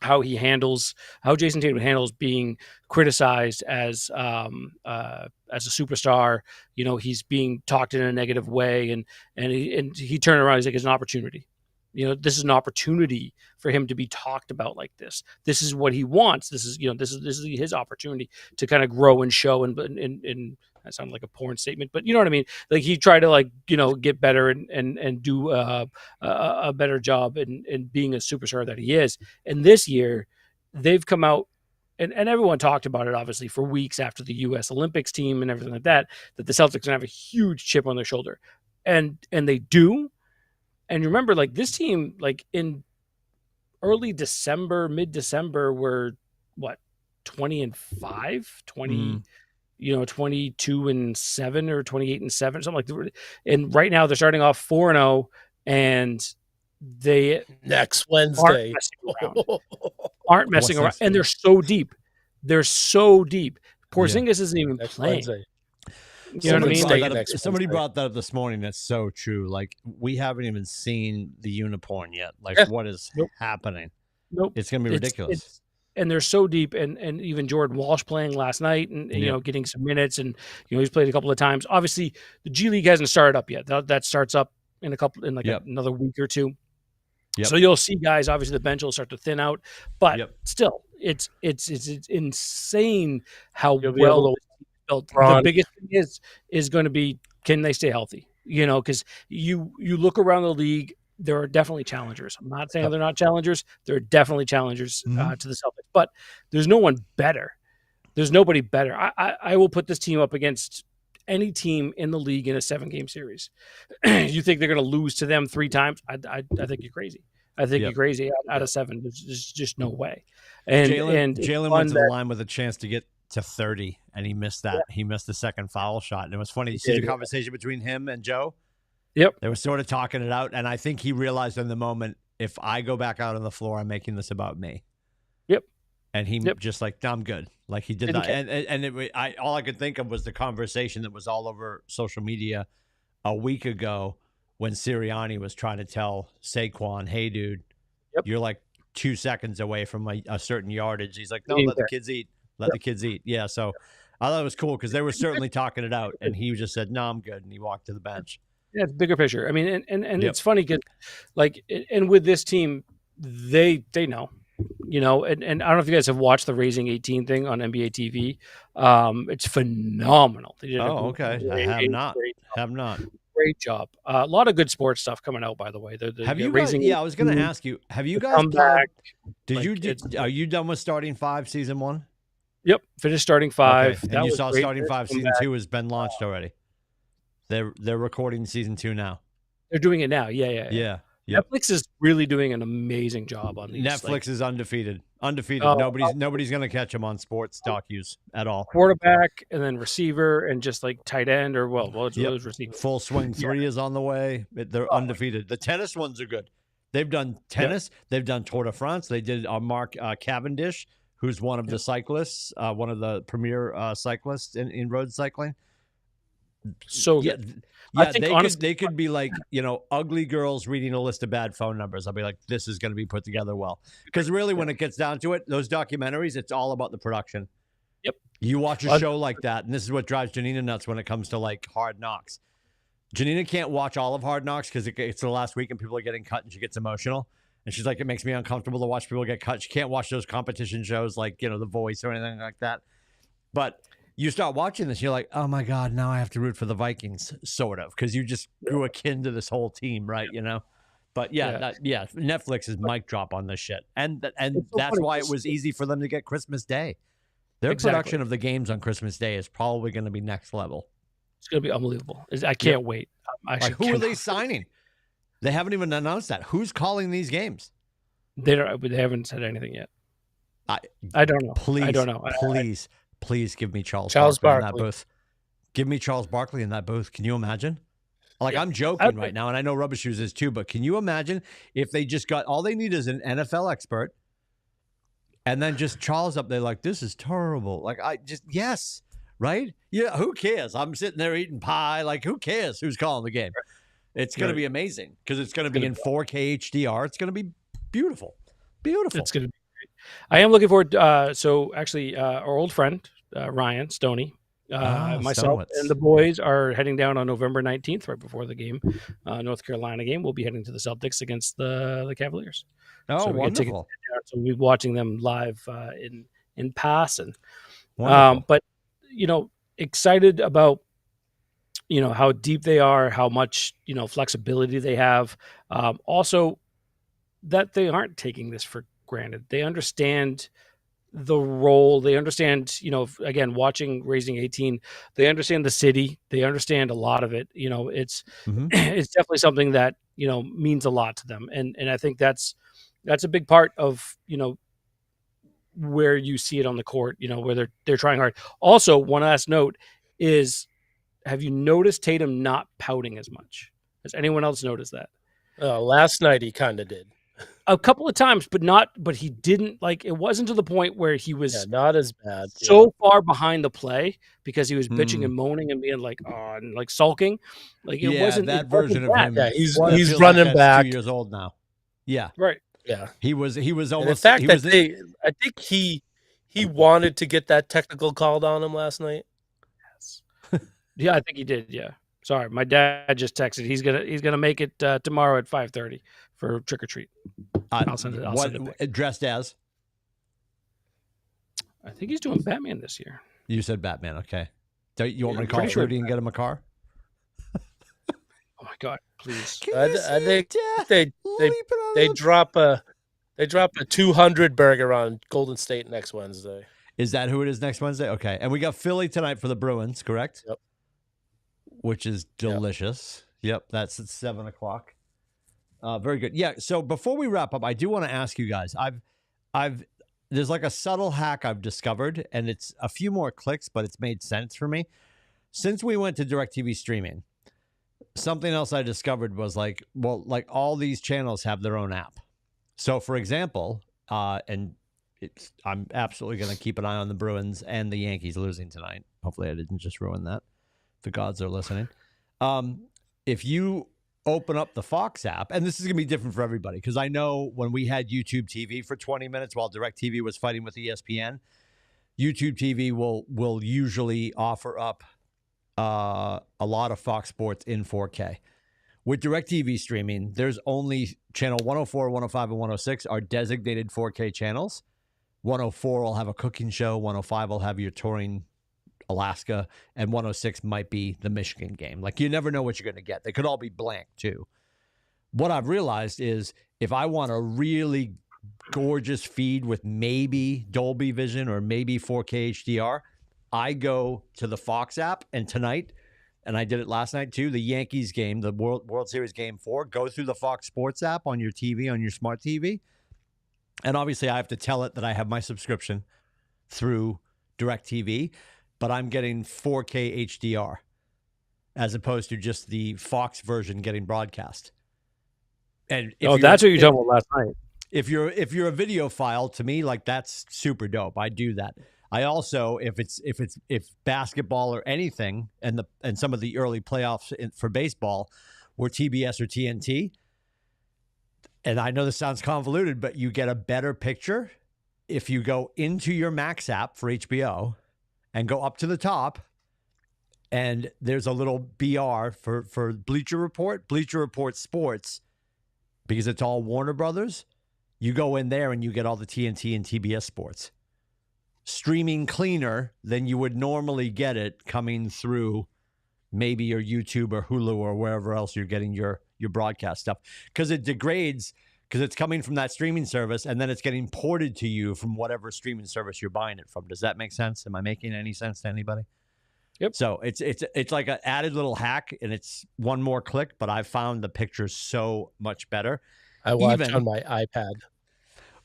Speaker 2: How Jason Tatum handles being criticized as a superstar. He's being talked in a negative way, and he turned around. He's like, it's an opportunity. This is an opportunity for him to be talked about like this. This is what he wants. This is his opportunity to kind of grow and show and that sounded like a porn statement, but you know what I mean? Like, he tried to get better and do a better job in being a superstar that he is. And this year they've come out and everyone talked about it, obviously, for weeks after the U.S. Olympics team and everything like that the Celtics are going to have a huge chip on their shoulder. And they do. And remember, like, this team, like, in early December, mid-December, were what, 20-5, 22-7 or 28-7, something like that. And right now they're starting off 4-0, and they
Speaker 3: next Wednesday
Speaker 2: aren't messing around, and they're so deep. Porzingis isn't even playing. Wednesday. You know what I mean?
Speaker 1: Somebody brought that up this morning. That's so true. Like, we haven't even seen the unicorn yet. Like, what is happening?
Speaker 2: Nope.
Speaker 1: It's going to be ridiculous.
Speaker 2: And they're so deep, and even Jordan Walsh playing last night, and getting some minutes, and he's played a couple of times. Obviously, the G League hasn't started up yet. That starts up in another week or two. Yep. So you'll see guys. Obviously, the bench will start to thin out, but still, it's insane how well built. The biggest thing is going to be, can they stay healthy? Because you look around the league. There are definitely challengers. I'm not saying they're not challengers. There are definitely challengers to the Celtics, but there's no one better. There's nobody better. I will put this team up against any team in the league in a 7-game series. You think they're going to lose to them 3 times? I think you're crazy. I think you're crazy. Out of 7, there's just no way. And
Speaker 1: Jalen went to the line with a chance to get to 30, and he missed that. He missed the second foul shot, and it was funny. You see the conversation between him and Joe?
Speaker 2: Yep.
Speaker 1: They were sort of talking it out, and I think he realized in the moment, if I go back out on the floor, I'm making this about me.
Speaker 2: Yep.
Speaker 1: And he just like, no, I'm good. Like, he did not. And all I could think of was the conversation that was all over social media a week ago when Sirianni was trying to tell Saquon, hey, dude, you're like 2 seconds away from a certain yardage. He's like, no, let the kids eat. Let the kids eat. Yeah, so I thought it was cool because they were certainly talking it out, and he just said, no, I'm good, and he walked to the bench.
Speaker 2: Yeah, it's bigger picture. I mean, and it's funny because, like, and with this team, they know, and I don't know if you guys have watched the Raising 18 thing on NBA TV. It's phenomenal.
Speaker 1: Okay. I have not.
Speaker 2: Great job. A lot of good sports stuff coming out, by the way.
Speaker 1: Have you Raising? I was going to ask you. Have you guys come back? Are you done with Starting 5 season 1?
Speaker 2: Yep, finished Starting 5.
Speaker 1: Okay. And you saw Starting 5 season 2 has been launched already. They're recording season 2 now.
Speaker 2: They're doing it now. Yeah.
Speaker 1: Yep.
Speaker 2: Netflix is really doing an amazing job on these.
Speaker 1: Netflix is undefeated. Nobody's going to catch them on sports docus at all.
Speaker 2: Quarterback and then receiver and just like tight end or it's receiver.
Speaker 1: Full swing 3 is on the way. They're undefeated. The tennis ones are good. They've done tennis. They've done Tour de France. They did Mark Cavendish, who's one of the cyclists, one of the premier cyclists in road cycling.
Speaker 2: So
Speaker 1: yeah,
Speaker 2: good.
Speaker 1: yeah,
Speaker 2: I think honestly,
Speaker 1: they could be like, ugly girls reading a list of bad phone numbers. I'll be like, this is going to be put together well. Because really, when it gets down to it, those documentaries, it's all about the production.
Speaker 2: Yep.
Speaker 1: You watch a show like that, and this is what drives Janina nuts when it comes to like Hard Knocks. Janina can't watch all of Hard Knocks because it's the last week and people are getting cut and she gets emotional. And she's like, it makes me uncomfortable to watch people get cut. She can't watch those competition shows like, The Voice or anything like that. But you start watching this, you're like, oh my God, now I have to root for the Vikings, sort of, because you just grew akin to this whole team, right? But Netflix is mic drop on this shit. And
Speaker 2: so
Speaker 1: that's
Speaker 2: funny.
Speaker 1: why it was easy for them to get Christmas Day. Their production of the games on Christmas Day is probably going to be next level.
Speaker 2: It's going to be unbelievable. I can't wait.
Speaker 1: Who are they signing? They haven't even announced that. Who's calling these games?
Speaker 2: They haven't said anything yet. I don't know. I don't know.
Speaker 1: Please give me Charles
Speaker 3: Barkley
Speaker 1: in that booth. Give me Charles Barkley in that booth. Can you imagine? Like, I'm joking right now, and I know Rubber Shoes is too, but can you imagine if they just got, all they need is an NFL expert, and then just Charles up there like, this is terrible. Like, yes, right? Yeah, who cares? I'm sitting there eating pie. Like, who cares who's calling the game? It's going to be amazing because it's going to be in 4K HDR. It's going to be beautiful. Beautiful.
Speaker 2: It's going to be great. I am looking forward. So actually, our old friend, Ryan Stoney, myself and the boys are heading down on November 19th, right before the game, North Carolina game. We'll be heading to the Celtics against the Cavaliers.
Speaker 1: Oh,
Speaker 2: so
Speaker 1: wonderful.
Speaker 2: So we'll be watching them live in person. But, excited about, how deep they are, how much, flexibility they have. Also, that they aren't taking this for granted. They understand the role. They understand, again, watching Raising 18, they understand the city. They understand a lot of it. It's it's definitely something that, means a lot to them. And I think that's a big part of, where you see it on the court, where they're trying hard. Also, one last note is, have you noticed Tatum not pouting as much? Has anyone else noticed that?
Speaker 3: Last night he kind of did.
Speaker 2: A couple of times, but he didn't, like, it wasn't to the point where he was
Speaker 3: not as bad.
Speaker 2: So far behind the play because he was bitching and moaning and being like, oh, and like sulking. Like, it wasn't
Speaker 1: that version of him.
Speaker 3: Yeah, he's running back.
Speaker 1: 2 years old now. Yeah.
Speaker 2: Right.
Speaker 3: Yeah.
Speaker 1: He was almost,
Speaker 3: and the fact that I think he wanted to get that technical called on him last night.
Speaker 2: Yes. Yeah, I think he did. Yeah. Sorry, my dad just texted. He's gonna make it tomorrow at 5:30 for trick or treat. I'll send it. Send it
Speaker 1: dressed as?
Speaker 2: I think he's doing Batman this year.
Speaker 1: You said Batman. Okay. You want me to call Rudy and get him a car?
Speaker 2: Oh my God! Please.
Speaker 3: I think they drop a 200 burger on Golden State next Wednesday.
Speaker 1: Is that who it is next Wednesday? Okay. And we got Philly tonight for the Bruins, correct?
Speaker 3: Yep.
Speaker 1: Which is delicious. Yep. That's at 7:00. Very good. Yeah. So before we wrap up, I do want to ask you guys, there's like a subtle hack I've discovered, and it's a few more clicks, but it's made sense for me. Since we went to DirecTV streaming, something else I discovered was like all these channels have their own app. So for example, I'm absolutely going to keep an eye on the Bruins and the Yankees losing tonight. Hopefully I didn't just ruin that. The gods are listening. If you open up the Fox app, and this is going to be different for everybody, because I know when we had YouTube TV for 20 minutes while DirecTV was fighting with ESPN, YouTube TV will usually offer up a lot of Fox Sports in 4K. With DirecTV streaming, there's only channel 104, 105, and 106 are designated 4K channels. 104 will have a cooking show, 105 will have your touring Alaska, and 106 might be the Michigan game. Like, you never know what you're going to get. They could all be blank too. What I've realized is if I want a really gorgeous feed with maybe Dolby Vision or maybe 4K HDR, I go to the Fox app, and tonight, and I did it last night too, the Yankees game, the World Series Game 4, go through the Fox Sports app on your TV, on your smart TV. And obviously I have to tell it that I have my subscription through DirecTV, but I'm getting 4K HDR as opposed to just the Fox version getting broadcast. And
Speaker 2: that's what you were talking about last night.
Speaker 1: if you're a video file, to me, like that's super dope. I do that. I also, if basketball or anything, and some of the early playoffs for baseball were TBS or TNT, and I know this sounds convoluted, but you get a better picture if you go into your Max app for HBO and go up to the top, and there's a little BR for Bleacher Report Sports, because it's all Warner Brothers. You go in there and you get all the TNT and TBS sports. Streaming cleaner than you would normally get it coming through maybe your YouTube or Hulu or wherever else you're getting your broadcast stuff, because it degrades, because it's coming from that streaming service and then it's getting ported to you from whatever streaming service you're buying it from. Does that make sense? Am I making any sense to anybody?
Speaker 2: Yep.
Speaker 1: So it's like an added little hack, and it's one more click, but I've found the pictures so much better.
Speaker 3: I watch on my iPad.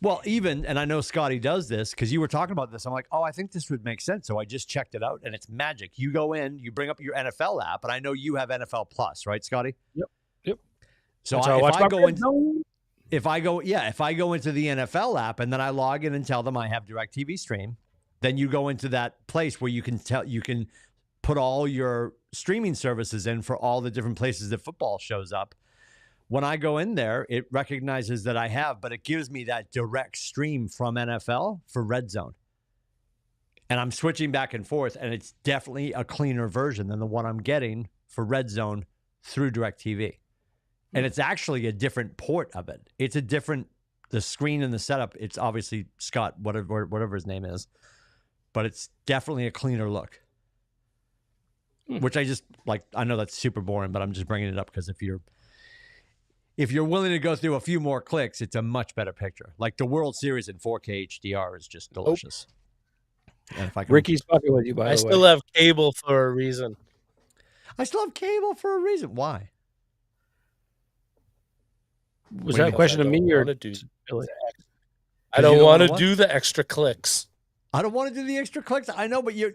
Speaker 1: Well, and I know Scotty does this because you were talking about this. I'm like, oh, I think this would make sense. So I just checked it out, and it's magic. You go in, you bring up your NFL app, and I know you have NFL Plus, right, Scotty?
Speaker 2: Yep.
Speaker 1: So if I go into the NFL app and then I log in and tell them I have DirecTV Stream, then you go into that place where you can put all your streaming services in for all the different places that football shows up. When I go in there, it recognizes that I have, but it gives me that direct stream from NFL for Red Zone. And I'm switching back and forth, and it's definitely a cleaner version than the one I'm getting for Red Zone through DirecTV. And it's actually a different port of it. It's the screen and the setup. It's obviously Scott, whatever his name is, but it's definitely a cleaner look. Which I just like. I know that's super boring, but I'm just bringing it up because if you're willing to go through a few more clicks, it's a much better picture. Like the World Series in 4K HDR is just delicious. And if I can,
Speaker 2: Ricky's fucking with you, by the way.
Speaker 3: I still have cable for a reason.
Speaker 1: Why?
Speaker 2: Was that a question to me or?
Speaker 3: I don't want to do the extra clicks.
Speaker 1: I don't want to do the extra clicks. I know, but you're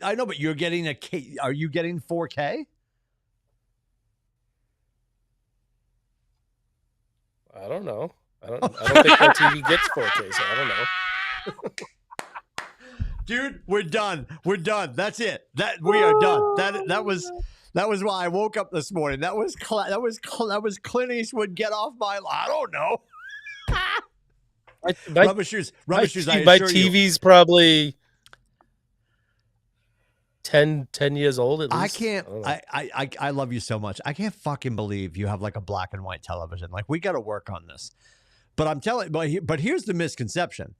Speaker 1: getting are you getting 4K?
Speaker 3: I don't know. I don't think my TV gets 4K, so I don't know.
Speaker 1: Dude, we're done. That's it. We are done. That was why I woke up this morning. That was Clint Eastwood. Get off my. I don't know. Rubber shoes.
Speaker 3: My TV's probably 10 years old at least.
Speaker 1: I love you so much. I can't fucking believe you have like a black and white television. Like, we got to work on this. But I'm telling but here's the misconception.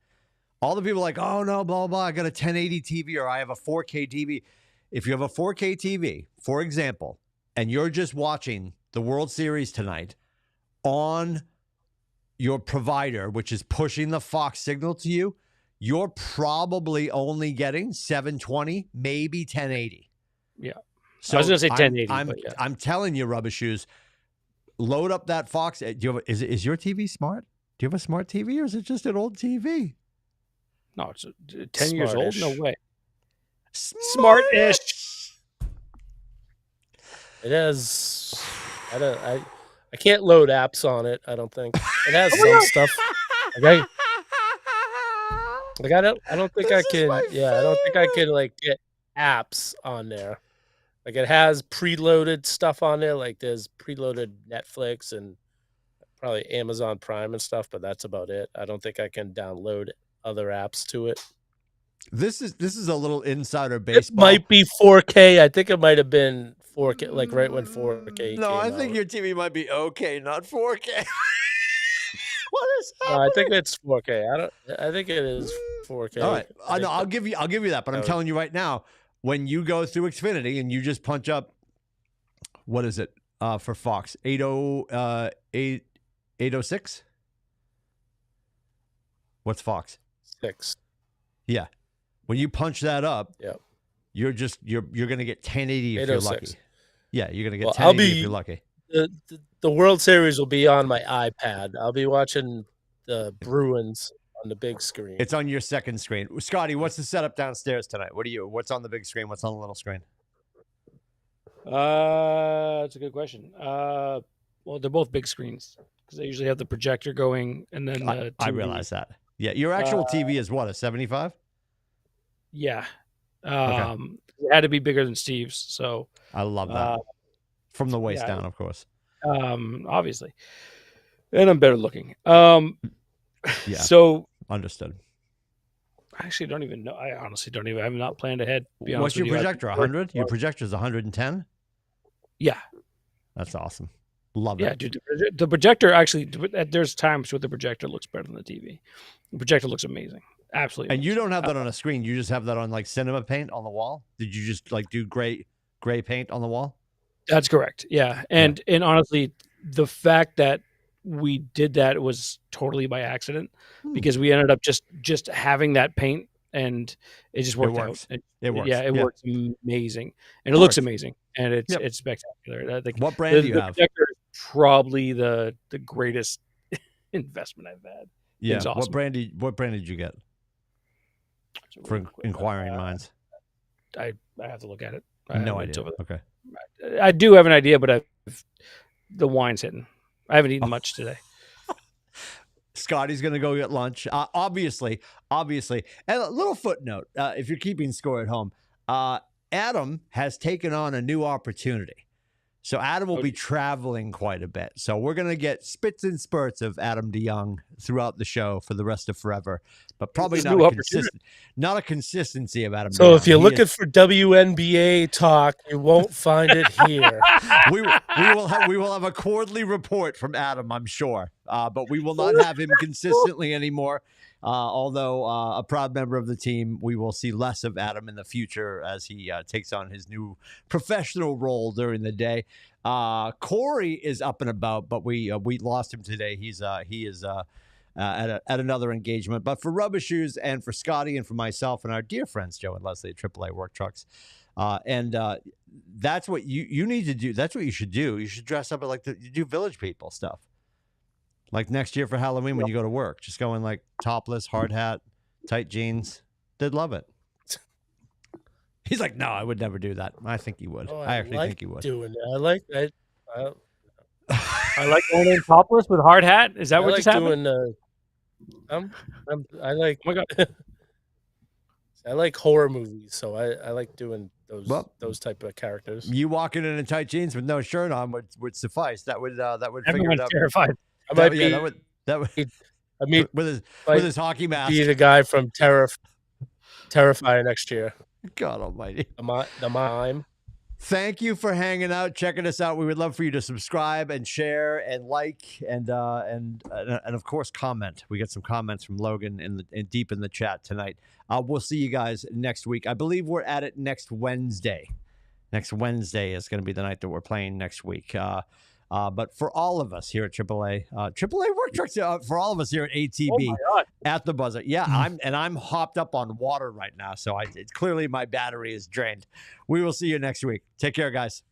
Speaker 1: All the people are like, oh no, blah, blah, I got a 1080 TV or I have a 4K TV. If you have a 4K TV, for example, and you're just watching the World Series tonight on your provider, which is pushing the Fox signal to you, you're probably only getting 720, maybe 1080.
Speaker 2: Yeah.
Speaker 1: So
Speaker 2: I was going to say 1080.
Speaker 1: I'm telling you, Rubber Shoes, load up that Fox. Is your TV smart? Do you have a smart TV or is it just an old TV?
Speaker 2: No, it's 10 years old? No way.
Speaker 1: Smart-ish.
Speaker 3: It has. I can't load apps on it. I don't think it has some stuff. Okay. Like I don't think I can. Yeah, I don't think I can like get apps on there. Like it has preloaded stuff on there. Like there's preloaded Netflix and probably Amazon Prime and stuff, but that's about it. I don't think I can download other apps to it.
Speaker 1: This is a little insider baseball.
Speaker 3: It might be 4K. I think it might have been 4K, like right when 4K.
Speaker 1: No, I think your TV might be okay, not 4K. What is happening?
Speaker 3: No, I think it's 4K. I think it is 4K.
Speaker 1: All right. I'll give you that, but I'm telling you right now, when you go through Xfinity and you just punch up, what is it for Fox? 806? What's Fox?
Speaker 3: 6.
Speaker 1: Yeah. When you punch that up,
Speaker 3: yep.
Speaker 1: You're going to get 1080 if you're lucky. Yeah, you're going to get 1080 if you're lucky.
Speaker 3: The World Series will be on my iPad. I'll be watching the Bruins on the big screen.
Speaker 1: It's on your second screen. Scotty, what's the setup downstairs tonight? What's on the big screen? What's on the little screen?
Speaker 2: That's a good question. Well, they're both big screens. because they usually have the projector going, and then the
Speaker 1: I
Speaker 2: TV.
Speaker 1: realize that. Yeah, your actual TV is what, a 75?
Speaker 2: Yeah.
Speaker 1: Okay.
Speaker 2: It had to be bigger than Steve's, so
Speaker 1: I love that. From the waist down, of course.
Speaker 2: Obviously. And I'm better looking.
Speaker 1: Yeah.
Speaker 2: So
Speaker 1: understood.
Speaker 2: I actually don't even know. I honestly don't even. I have not planned ahead.
Speaker 1: What's your projector? 100? Your projector is 110?
Speaker 2: Yeah.
Speaker 1: That's awesome. Love it.
Speaker 2: Yeah, dude. The projector actually. There's times where the projector looks better than the TV. The projector looks amazing. Absolutely.
Speaker 1: And you don't have that on a screen. You just have that on like cinema paint on the wall. Did you just like do gray paint on the wall?
Speaker 2: That's correct. Yeah. And honestly, the fact that we did that was totally by accident because we ended up just having that paint and it just worked out.
Speaker 1: It works.
Speaker 2: Yeah, it works amazing. And it looks amazing. And it's spectacular.
Speaker 1: What brand do you have?
Speaker 2: The projector is probably the greatest investment I've had.
Speaker 1: Yeah.
Speaker 2: Awesome.
Speaker 1: What brand did you get? For inquiring minds.
Speaker 2: I have to look at it.
Speaker 1: No idea. Okay.
Speaker 2: I do have an idea, but the wine's hitting. I haven't eaten much today.
Speaker 1: Scotty's going to go get lunch. Obviously. And a little footnote, if you're keeping score at home, Adam has taken on a new opportunity. So Adam will be traveling quite a bit. So we're going to get spits and spurts of Adam DeYoung throughout the show for the rest of forever, but probably not a consistency of Adam.
Speaker 3: So if you're looking for WNBA talk, you won't find it here.
Speaker 1: we will have a quarterly report from Adam, I'm sure, but we will not have him consistently anymore. Although a proud member of the team, we will see less of Adam in the future as he takes on his new professional role during the day. Corey is up and about, but we lost him today. He is at another engagement. But for Rubber Shoes and for Scotty and for myself and our dear friends Joe and Leslie at AAA Work Trucks, and that's what you need to do. That's what you should do. You should dress up like you do Village People stuff. Like next year for Halloween when you go to work, just go in like topless, hard hat, tight jeans. They'd love it. He's like, no, I would never do that. I think he would. I actually think he would.
Speaker 3: Doing that.
Speaker 2: I like going in topless with hard hat. Is that what just happened?
Speaker 3: I like. Oh my god. I like horror movies, so I like doing those type of characters.
Speaker 1: You walking in tight jeans with no shirt on would suffice. That would figure it out.
Speaker 2: Terrified.
Speaker 1: That would.
Speaker 3: I mean,
Speaker 1: with his hockey mask.
Speaker 3: Be the guy from Terrifier next year.
Speaker 1: God Almighty.
Speaker 3: The mime.
Speaker 1: Thank you for hanging out, checking us out. We would love for you to subscribe and share and like and of course comment. We got some comments from Logan deep in the chat tonight. We'll see you guys next week. I believe we're at it next Wednesday. Next Wednesday is going to be the night that we're playing next week. But for all of us here at AAA Work Trucks, for all of us here at ATB at the buzzer, I'm hopped up on water right now, so it's clearly my battery is drained. We will see you next week. Take care, guys.